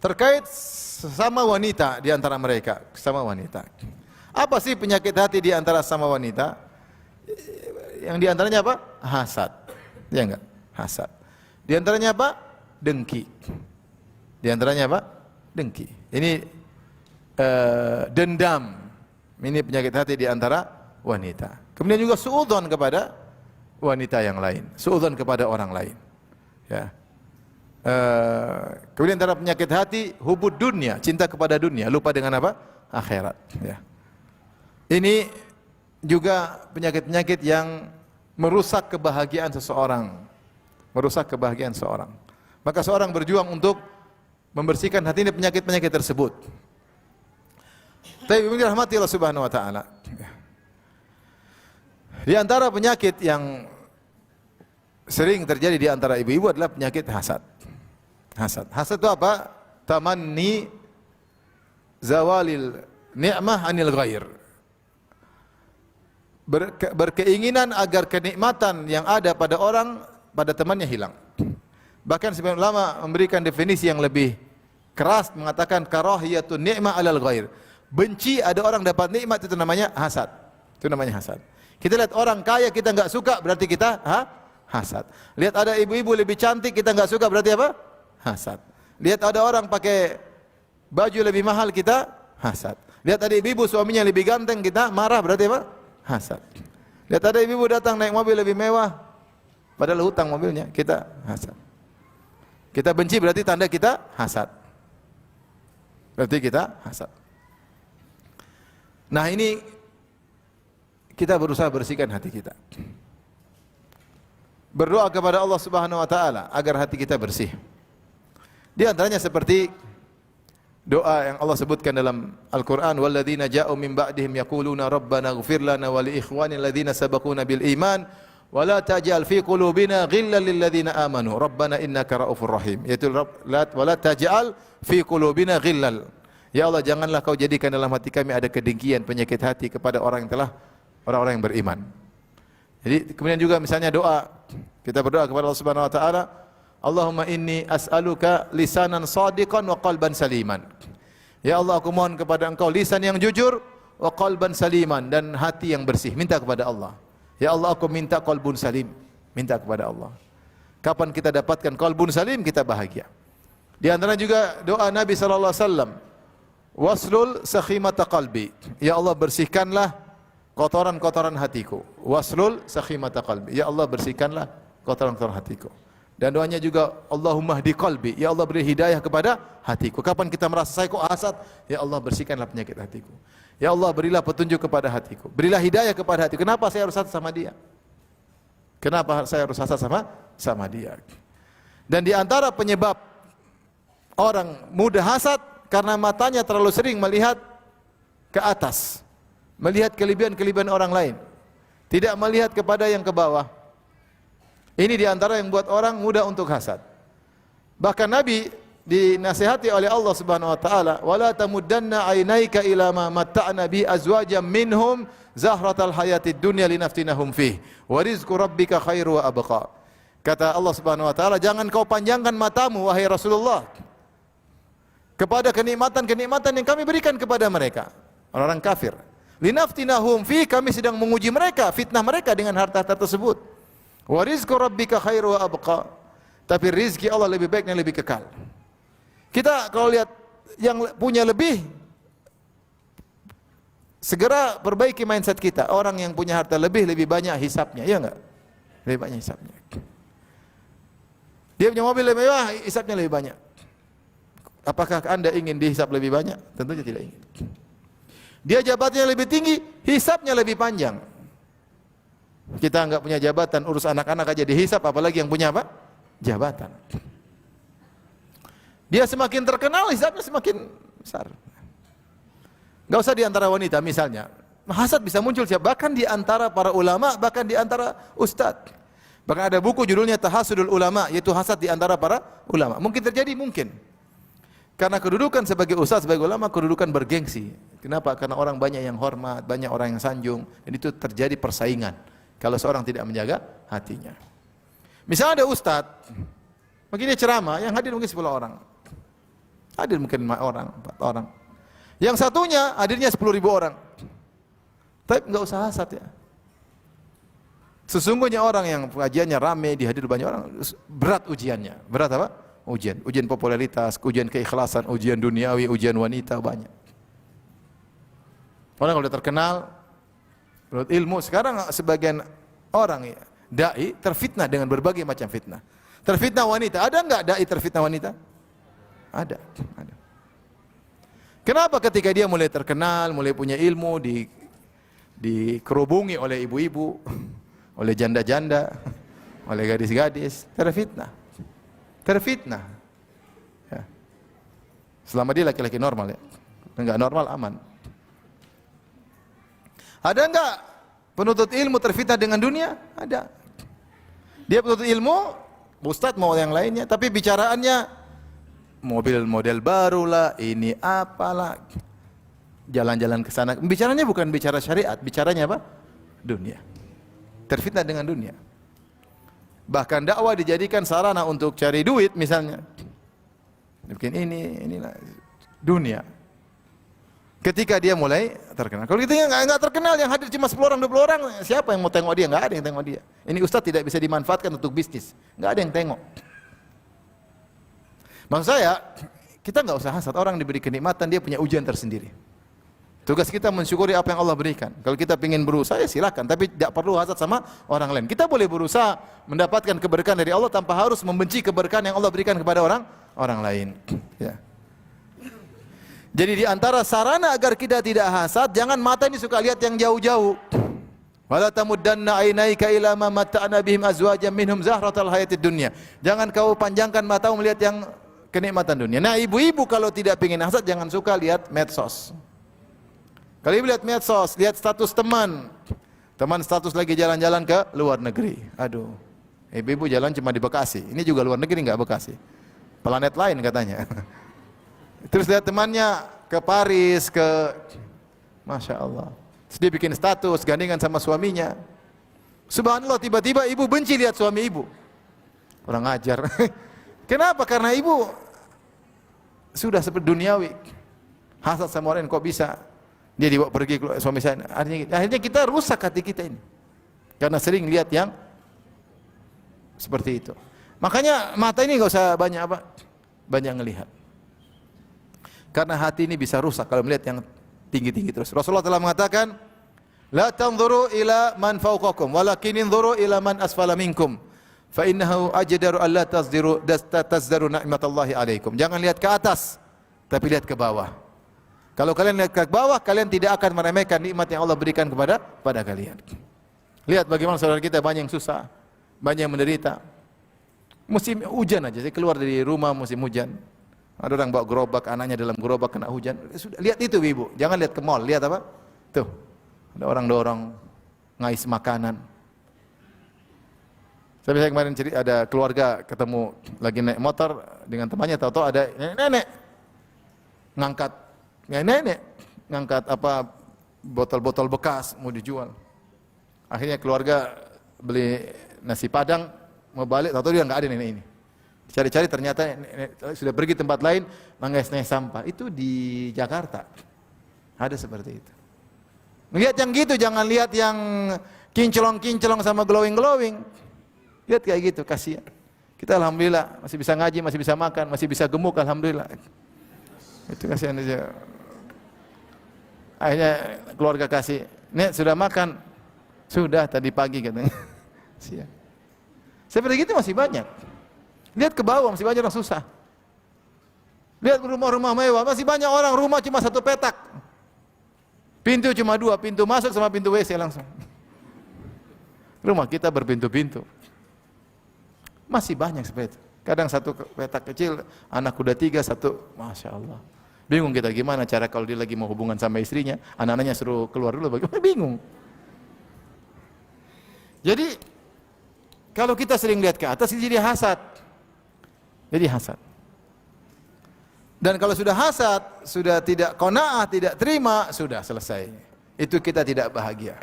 terkait sesama wanita di antara mereka, sesama wanita. Apa sih penyakit hati di antara sesama wanita? Yang di antaranya apa? Hasad. Ya enggak? Hasad. Di antaranya apa? Dengki. Di antaranya apa? Dengki. Ini dendam. Ini penyakit hati di antara wanita. Kemudian juga suudzon kepada wanita yang lain, suudzon kepada orang lain. Ya. Kemudian antara penyakit hati, hubud dunia, cinta kepada dunia, lupa dengan apa? Akhirat. Ya. Ini juga penyakit-penyakit yang merusak kebahagiaan seseorang, merusak kebahagiaan seorang. Maka seorang berjuang untuk membersihkan hati ini penyakit-penyakit tersebut. Tapi dirahmati Allah Subhanahu wa taala. Di antara penyakit yang sering terjadi di antara ibu-ibu adalah penyakit hasad. Hasad. Hasad itu apa? Tamanni zawalil ni'mah anil ghair. Berkeinginan agar kenikmatan yang ada pada orang, pada temannya hilang. Bahkan sebagian ulama memberikan definisi yang lebih keras, mengatakan karahiyatun ni'mah alal ghair. Benci ada orang dapat nikmat, itu namanya hasad. Itu namanya hasad. Kita lihat orang kaya kita enggak suka, berarti kita hasad. Lihat ada ibu-ibu lebih cantik kita enggak suka, berarti apa? Hasad. Lihat ada orang pakai baju lebih mahal, kita hasad. Lihat ada ibu-ibu suaminya lebih ganteng, kita marah, berarti apa? Hasad. Lihat ada ibu-ibu datang naik mobil lebih mewah, padahal hutang mobilnya, kita hasad. Kita benci berarti tanda kita hasad. Berarti kita hasad. Nah, ini kita berusaha bersihkan hati kita. Berdoa kepada Allah Subhanahu wa taala agar hati kita bersih. Di antaranya seperti doa yang Allah sebutkan dalam Al-Qur'an, walladzina ja'u min ba'dihim yaquluna rabbana ighfir lana wa li ikhwanina alladzina sabaquna bil iman wa la taj'al fi qulubina ghillan lil ladzina amanu rabbana innaka ra'ufur rahim. Yaitu wa la taj'al fi qulubina ghillal. Ya Allah, janganlah kau jadikan dalam hati kami ada kedengkian, penyakit hati kepada orang yang beriman. Jadi kemudian juga misalnya doa, kita berdoa kepada Allah Subhanahu wa taala, Allahumma inni as'aluka lisanan shadiqan wa qalban saliman. Ya Allah, aku mohon kepada Engkau lisan yang jujur wa qalban saliman, dan hati yang bersih. Minta kepada Allah. Ya Allah, aku minta qalbun salim. Minta kepada Allah. Kapan kita dapatkan qalbun salim, kita bahagia. Di antara juga doa Nabi sallallahu alaihi wasallam, waslul sakhimata qalbi. Ya Allah, bersihkanlah kotoran-kotoran hatiku. Waslul sakhimata qalbi. Ya Allah, bersihkanlah kotoran-kotoran hatiku. Dan doanya juga Allahumma hdi qalbi. Ya Allah, beri hidayah kepada hatiku. Kapan kita merasa saya kok hasad, ya Allah, bersihkanlah penyakit hatiku. Ya Allah, berilah petunjuk kepada hatiku. Berilah hidayah kepada hatiku. Kenapa saya harus hasad sama dia? Kenapa saya harus hasad sama dia? Dan di antara penyebab orang mudah hasad karena matanya terlalu sering melihat ke atas, melihat kelebihan-kelebihan orang lain, tidak melihat kepada yang ke bawah. Ini di antara yang buat orang mudah untuk hasad. Bahkan Nabi dinasihati oleh Allah Subhanahu wa taala, "Wala tamuddanna 'ainaika ila ma matta'na bi azwajan minhum zahratal hayatid dunya linaftinahum fih, wa rizqu rabbika khairu wa abqa." Kata Allah Subhanahu wa taala, jangan kau panjangkan matamu wahai Rasulullah kepada kenikmatan-kenikmatan yang kami berikan kepada mereka, orang-orang kafir. Linaftinahum fih, kami sedang menguji mereka, fitnah mereka dengan harta-harta tersebut. Wa rizqu rabbika khairu wa abqa. Tapi rizki Allah lebih baik dan lebih kekal. Kita kalau lihat yang punya lebih, segera perbaiki mindset kita. Orang yang punya harta lebih banyak hisapnya, iya enggak? Lebih banyak hisapnya. Dia punya mobil lebih mewah, hisapnya lebih banyak. Apakah Anda ingin dihisap lebih banyak? Tentunya tidak ingin. Dia jabatannya lebih tinggi, hisapnya lebih panjang. Kita enggak punya jabatan, urus anak-anak aja dihisap, apalagi yang punya apa? Jabatan. Dia semakin terkenal, hisapnya semakin besar. Enggak usah di antara wanita misalnya. Hasad bisa muncul siapa? Bahkan di antara para ulama, bahkan di antara ustadz. Bahkan ada buku judulnya Tahasudul Ulama, yaitu hasad di antara para ulama. Mungkin terjadi, mungkin. Karena kedudukan sebagai ustadz, sebagai ulama, kedudukan bergengsi. Kenapa? Karena orang banyak yang hormat, banyak orang yang sanjung, dan itu terjadi persaingan kalau seorang tidak menjaga hatinya. Misalnya ada ustadz, mungkin dia ceramah, yang hadir mungkin 10 orang. Hadir mungkin 5 orang, 4 orang. Yang satunya hadirnya 10.000 orang. Tapi enggak usah hasad ya. Sesungguhnya orang yang pengajiannya rame, dihadir banyak orang, berat ujiannya. Berat apa? Ujian popularitas, ujian keikhlasan, ujian duniawi, ujian wanita, banyak. Orang kalau sudah terkenal, menurut ilmu, sekarang sebagian orang ya, dai terfitnah dengan berbagai macam fitnah. Terfitnah wanita, ada enggak dai terfitnah wanita? Ada. Kenapa? Ketika dia mulai terkenal, mulai punya ilmu, dikerubungi oleh ibu-ibu, oleh janda-janda, oleh gadis-gadis, terfitnah. Ya. Selama dia laki-laki normal ya, enggak normal aman. Ada enggak penuntut ilmu terfitnah dengan dunia? Ada. Dia penuntut ilmu, ustadz mau yang lainnya, tapi bicaraannya mobil model baru lah, ini apalah, jalan-jalan ke sana. Bicaranya bukan bicara syariat, bicaranya apa? Dunia. Terfitnah dengan dunia. Bahkan dakwah dijadikan sarana untuk cari duit misalnya. Mungkin inilah dunia. Ketika dia mulai terkenal. Kalau kita enggak terkenal, yang hadir cuma 10 orang, 20 orang, siapa yang mau tengok dia? Enggak ada yang tengok dia. Ini ustaz tidak bisa dimanfaatkan untuk bisnis. Enggak ada yang tengok. Maksud saya, kita enggak usah hasad. Orang diberi kenikmatan, dia punya ujian tersendiri. Tugas kita mensyukuri apa yang Allah berikan. Kalau kita ingin berusaha, ya silakan. Tapi tidak perlu hasad sama orang lain. Kita boleh berusaha mendapatkan keberkahan dari Allah tanpa harus membenci keberkahan yang Allah berikan kepada orang lain. Ya. Jadi di antara sarana agar kita tidak hasad, jangan mata ini suka lihat yang jauh-jauh. Wala tamuddanna 'ainaika ila ma matta'na bihim azwajan minhum zahratal hayatid dunya. Jangan kau panjangkan matamu melihat yang kenikmatan dunia. Nah, ibu-ibu kalau tidak ingin hasad jangan suka lihat medsos. Kalau ibu lihat medsos, lihat status teman. Teman status lagi jalan-jalan ke luar negeri. Aduh. Ibu-ibu jalan cuma di Bekasi. Ini juga luar negeri enggak Bekasi. Planet lain katanya. Terus lihat temannya ke Paris, ke Masya Allah. Terus dia bikin status gandengan sama suaminya. Subhanallah, tiba-tiba ibu benci lihat suami ibu. Kurang ajar. Kenapa? Karena ibu sudah seperti duniawi. Hasad sama orang kok bisa dia dibawa pergi suami saya. Akhirnya kita rusak hati kita ini. Karena sering lihat yang seperti itu. Makanya mata ini enggak usah banyak banyak ngelihat. Karena hati ini bisa rusak kalau melihat yang tinggi-tinggi terus. Rasulullah telah mengatakan, "La tanzuru ila man fawqakum, walakin inzuru ila man asfala minkum, fa innahu ajdaru alla tazdaru ni'matallahi alaikum." Jangan lihat ke atas, tapi lihat ke bawah. Kalau kalian lihat ke bawah, kalian tidak akan meremehkan nikmat yang Allah berikan kepada kalian. Lihat bagaimana saudara kita banyak yang susah, banyak yang menderita. Musim hujan aja, saya keluar dari rumah musim hujan. Ada orang bawa gerobak, anaknya dalam gerobak kena hujan. Sudah, lihat itu ibu, jangan lihat ke mall, lihat apa? Tuh, ada orang dorong, ngais makanan. Saya kemarin cerita, ada keluarga ketemu lagi naik motor dengan temannya, tahu-tahu ada nenek ngangkat apa botol-botol bekas mau dijual. Akhirnya keluarga beli nasi padang, mau balik, tahu-tahu dia nggak ada nenek ini. Cari-cari ternyata sudah pergi tempat lain mengais-ngais sampah. Itu di Jakarta. Ada seperti itu. Lihat yang gitu, jangan lihat yang kinclong-kinclong sama glowing-glowing. Lihat kayak gitu, kasihan. Kita alhamdulillah masih bisa ngaji, masih bisa makan, masih bisa gemuk, alhamdulillah. Itu kasihan aja. Akhirnya keluarga kasih, "Nek, sudah makan?" "Sudah, tadi pagi," katanya. Siang. Seperti itu masih banyak. Lihat ke bawah, masih banyak orang susah. Lihat rumah-rumah mewah, masih banyak orang rumah cuma satu petak. Pintu cuma dua, pintu masuk sama pintu WC langsung. Rumah kita berpintu-pintu. Masih banyak seperti itu. Kadang satu petak kecil, anak udah 3, satu, Masya Allah. Bingung kita gimana cara kalau dia lagi mau hubungan sama istrinya, anak-anaknya suruh keluar dulu, bagaimana? Bingung. Jadi, kalau kita sering lihat ke atas, jadi hasad. Jadi hasad. Dan kalau sudah hasad, sudah tidak qanaah, tidak terima, sudah selesai. Itu kita tidak bahagia.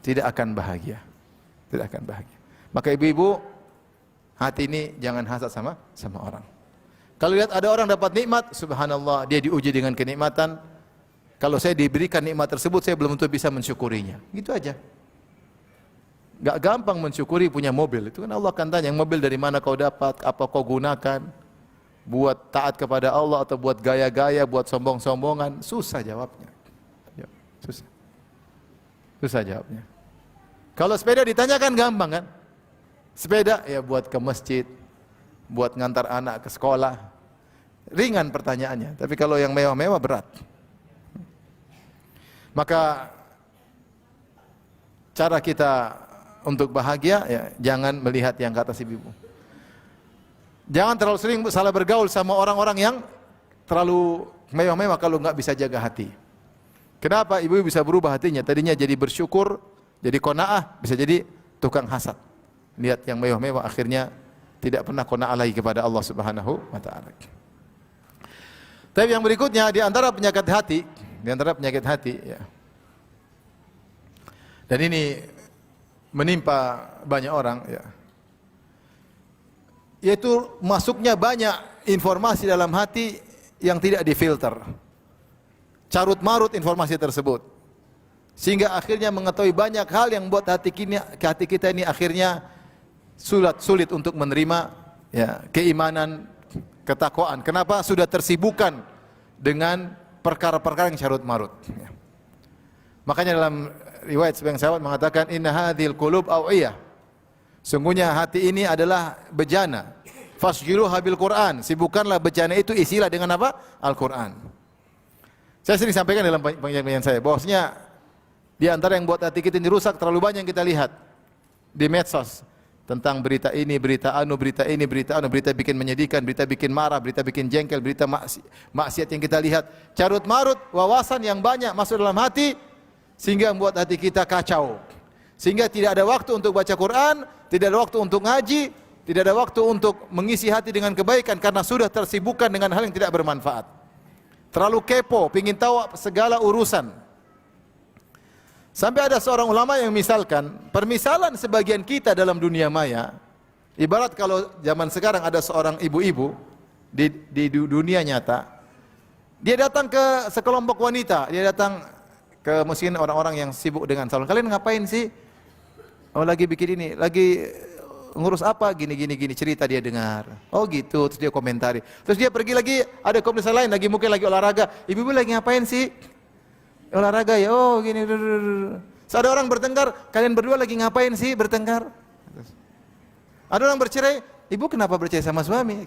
Tidak akan bahagia. Tidak akan bahagia. Maka ibu-ibu, hati ini jangan hasad sama orang. Kalau lihat ada orang dapat nikmat, subhanallah, dia diuji dengan kenikmatan. Kalau saya diberikan nikmat tersebut, saya belum tentu bisa mensyukurinya. Gitu aja. Gak gampang mensyukuri punya mobil. Itu kan Allah akan tanya, yang mobil dari mana kau dapat, apa kau gunakan, buat taat kepada Allah atau buat gaya-gaya, buat sombong-sombongan. Susah jawabnya. Susah. Susah jawabnya. Kalau sepeda ditanyakan gampang kan? Sepeda ya buat ke masjid, buat ngantar anak ke sekolah. Ringan pertanyaannya. Tapi kalau yang mewah-mewah berat. Maka cara kita untuk bahagia, ya, jangan melihat yang ke atas ibu. Jangan terlalu sering salah bergaul sama orang-orang yang terlalu mewah-mewah kalau nggak bisa jaga hati. Kenapa? Ibu bisa berubah hatinya. Tadinya jadi bersyukur, jadi qanaah, bisa jadi tukang hasad. Lihat yang mewah-mewah, akhirnya tidak pernah qanaah lagi kepada Allah Subhanahu wa taala. Tapi yang berikutnya di antara penyakit hati, ya. Dan ini menimpa banyak orang, ya. Yaitu masuknya banyak informasi dalam hati yang tidak difilter. Carut marut informasi tersebut. Sehingga akhirnya mengetahui banyak hal yang membuat hati kita ini akhirnya sulit untuk menerima, ya, keimanan, ketakwaan. Kenapa? Sudah tersibukkan dengan perkara-perkara yang carut marut, ya. Makanya dalam riwayat sebagian sahabat mengatakan, inna hadhil qulub awiyah. Sungguhnya hati ini adalah bejana. Fasghiluha bil Quran. Sibukkanlah bejana itu, isilah dengan apa? Al-Quran. Saya sering sampaikan dalam penyampaian saya bahwasanya Di antara yang buat hati kita ini rusak, terlalu banyak yang kita lihat di medsos tentang berita ini, berita anu, berita ini, berita anu, berita bikin menyedihkan, berita bikin marah, berita bikin jengkel, berita maksiat yang kita lihat. Carut marut wawasan yang banyak masuk dalam hati sehingga membuat hati kita kacau. Sehingga tidak ada waktu untuk baca Quran, tidak ada waktu untuk ngaji, tidak ada waktu untuk mengisi hati dengan kebaikan karena sudah tersibukkan dengan hal yang tidak bermanfaat. Terlalu kepo, ingin tahu segala urusan. Sampai ada seorang ulama yang misalkan, permisalan sebagian kita dalam dunia maya, ibarat kalau zaman sekarang ada seorang ibu-ibu di dunia nyata, dia datang ke sekelompok wanita, dia datang ke mungkin orang-orang yang sibuk dengan salon. Kalian ngapain sih? Oh lagi bikin ini, lagi ngurus apa? Gini cerita dia dengar. Oh gitu, terus dia komentari. Terus dia pergi lagi, ada komunitas lain lagi mungkin lagi olahraga. Ibu-ibu lagi ngapain sih? Olahraga ya, oh gini. Ada orang bertengkar, kalian berdua lagi ngapain sih bertengkar? Ada orang bercerai, ibu kenapa bercerai sama suami?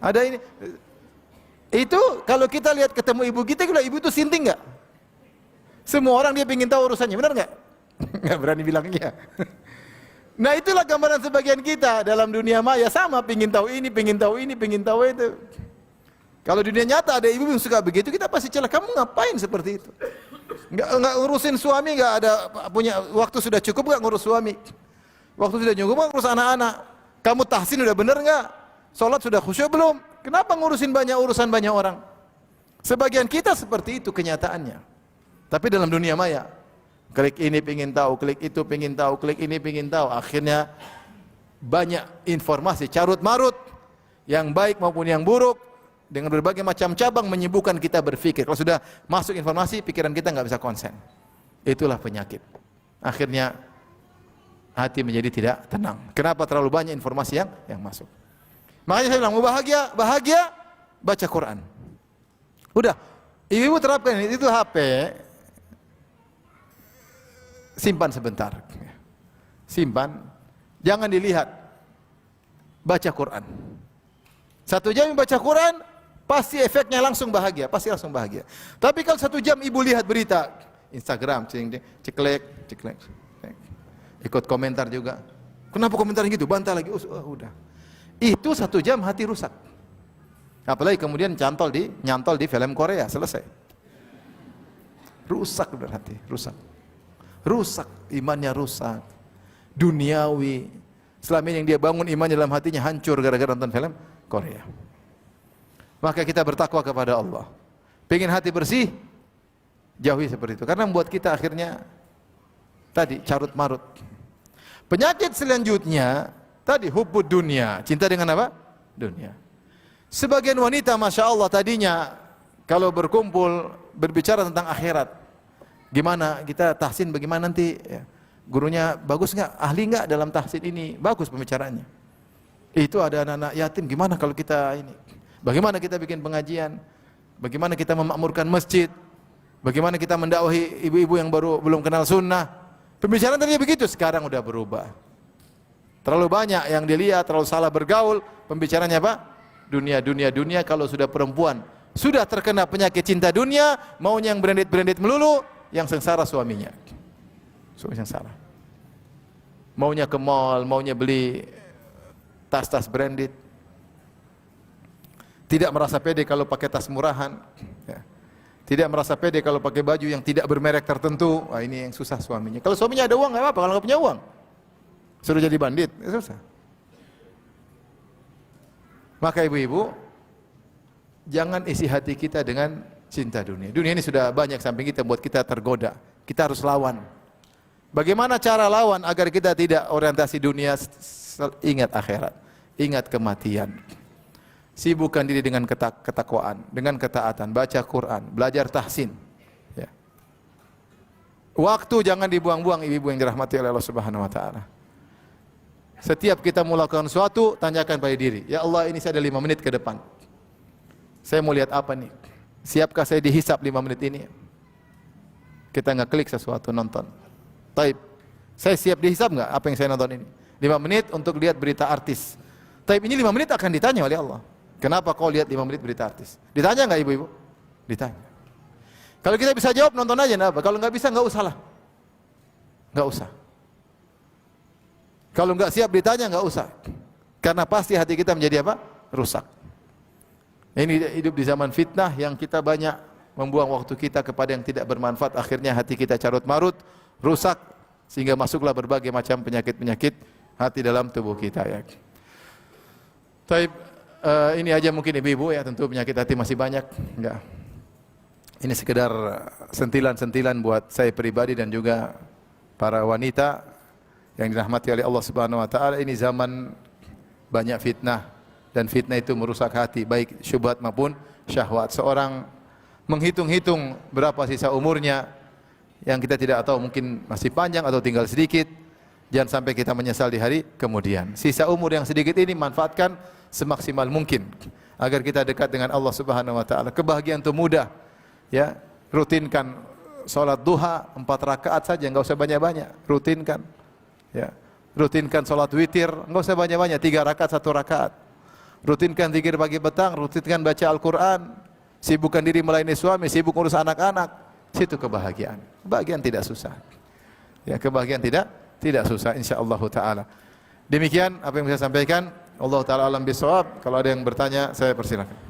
Ada ini. Itu kalau kita lihat ketemu ibu kita, ibu itu sinting nggak? Semua orang dia ingin tahu urusannya, benar nggak? Nggak berani bilang iya. Nah itulah gambaran sebagian kita dalam dunia maya, sama ingin tahu ini, ingin tahu ini, ingin tahu itu. Kalau di dunia nyata ada ibu yang suka begitu, kita pasti celah, kamu ngapain seperti itu? Enggak ngurusin suami, enggak ada punya waktu sudah cukup enggak ngurus suami? Waktu sudah cukup enggak ngurus anak-anak? Kamu tahsin udah bener enggak? Salat sudah khusyuk belum? Kenapa ngurusin banyak urusan banyak orang? Sebagian kita seperti itu kenyataannya. Tapi dalam dunia maya, klik ini pengin tahu, klik itu pengin tahu, klik ini pengin tahu, akhirnya banyak informasi carut marut, yang baik maupun yang buruk. Dengan berbagai macam cabang menyibukkan kita berpikir. Kalau sudah masuk informasi, pikiran kita nggak bisa konsen. Itulah penyakit. Akhirnya hati menjadi tidak tenang. Kenapa? Terlalu banyak informasi yang masuk. Makanya saya bilang, mau bahagia, baca Quran. Udah, ibu terapkan itu HP, simpan sebentar. Simpan, jangan dilihat. Baca Quran. 1 jam baca Quran, pasti efeknya langsung bahagia, pasti langsung bahagia. Tapi kalau 1 jam ibu lihat berita Instagram, ceklek, ikut komentar juga. Kenapa komentar gitu? Bantah lagi. Udah. Itu 1 jam hati rusak. Apalagi kemudian nyantol di film Korea, selesai. Rusak udah hati, rusak. Rusak, imannya rusak. Duniawi. Selama ini yang dia bangun imannya dalam hatinya hancur gara-gara nonton film Korea. Maka kita bertakwa kepada Allah. Pengen hati bersih, jauhi seperti itu. Karena membuat kita akhirnya tadi carut marut. Penyakit selanjutnya tadi hubbud dunia, cinta dengan apa? Dunia. Sebagian wanita, masya Allah, tadinya kalau berkumpul berbicara tentang akhirat, gimana kita tahsin, bagaimana nanti ya, gurunya bagus nggak, ahli nggak dalam tahsin ini, bagus pembicaraannya. Itu ada anak-anak yatim, gimana kalau kita ini? Bagaimana kita bikin pengajian? Bagaimana kita memakmurkan masjid? Bagaimana kita mendakwahi ibu-ibu yang belum kenal sunnah? Pembicaraan tadinya begitu, sekarang udah berubah. Terlalu banyak yang dilihat, terlalu salah bergaul. Pembicaranya apa? Dunia. Kalau sudah perempuan sudah terkena penyakit cinta dunia, maunya yang branded melulu, yang sengsara suaminya. Suami sengsara. Maunya ke mall, maunya beli tas-tas branded. Tidak merasa pede kalau pakai tas murahan, ya. Tidak merasa pede kalau pakai baju yang tidak bermerek tertentu. Wah, ini yang susah suaminya. Kalau suaminya ada uang nggak apa-apa, kalau nggak punya uang suruh jadi bandit, ya susah. Maka ibu-ibu, jangan isi hati kita dengan cinta dunia. Dunia ini sudah banyak samping kita, buat kita tergoda. Kita harus lawan. Bagaimana cara lawan agar kita tidak orientasi dunia? Ingat akhirat, ingat kematian. Sibukkan diri dengan ketakwaan, dengan ketaatan, baca Quran, belajar tahsin. Ya. Waktu jangan dibuang-buang, ibu-ibu yang dirahmati oleh Allah Subhanahu wa taala. Setiap kita melakukan sesuatu, tanyakan pada diri, ya Allah, ini saya ada 5 menit ke depan. Saya mau lihat apa nih? Siapkah saya dihisap 5 menit ini? Kita ngeklik sesuatu, nonton. Taib, saya siap dihisap nggak apa yang saya nonton ini? 5 menit untuk lihat berita artis. Taib, ini 5 menit akan ditanya oleh Allah. Kenapa kau lihat 5 menit berita artis? Ditanya nggak ibu-ibu? Ditanya. Kalau kita bisa jawab, nonton aja, enggak apa. Kalau enggak bisa, enggak usah lah. Enggak usah. Kalau enggak siap ditanya, enggak usah. Karena pasti hati kita menjadi apa? Rusak. Ini hidup di zaman fitnah yang kita banyak membuang waktu kita kepada yang tidak bermanfaat. Akhirnya hati kita carut marut, rusak, sehingga masuklah berbagai macam penyakit-penyakit hati dalam tubuh kita. Ya. Taib, ini aja mungkin ibu-ibu ya, tentu penyakit hati masih banyak. Enggak. Ini sekedar sentilan-sentilan buat saya pribadi dan juga para wanita yang dirahmati oleh Allah Subhanahu wa taala. Ini zaman banyak fitnah dan fitnah itu merusak hati, baik syubhat maupun syahwat. Seorang menghitung-hitung berapa sisa umurnya yang kita tidak tahu, mungkin masih panjang atau tinggal sedikit. Jangan sampai kita menyesal di hari kemudian. Sisa umur yang sedikit ini manfaatkan semaksimal mungkin agar kita dekat dengan Allah Subhanahu wa taala. Kebahagiaan itu mudah. Ya, rutinkan salat duha 4 rakaat saja, enggak usah banyak-banyak. Rutinkan. Ya. Rutinkan salat witir, enggak usah banyak-banyak, 3 rakaat 1 rakaat. Rutinkan zikir pagi petang, rutinkan baca Al-Qur'an. Sibukkan diri melayani suami, sibuk urus anak-anak. Situ kebahagiaan. Kebahagiaan tidak susah. Ya, kebahagiaan tidak susah insyaallah taala. Demikian apa yang saya sampaikan. Allah taala alam bisawab. Kalau ada yang bertanya, saya persilakan.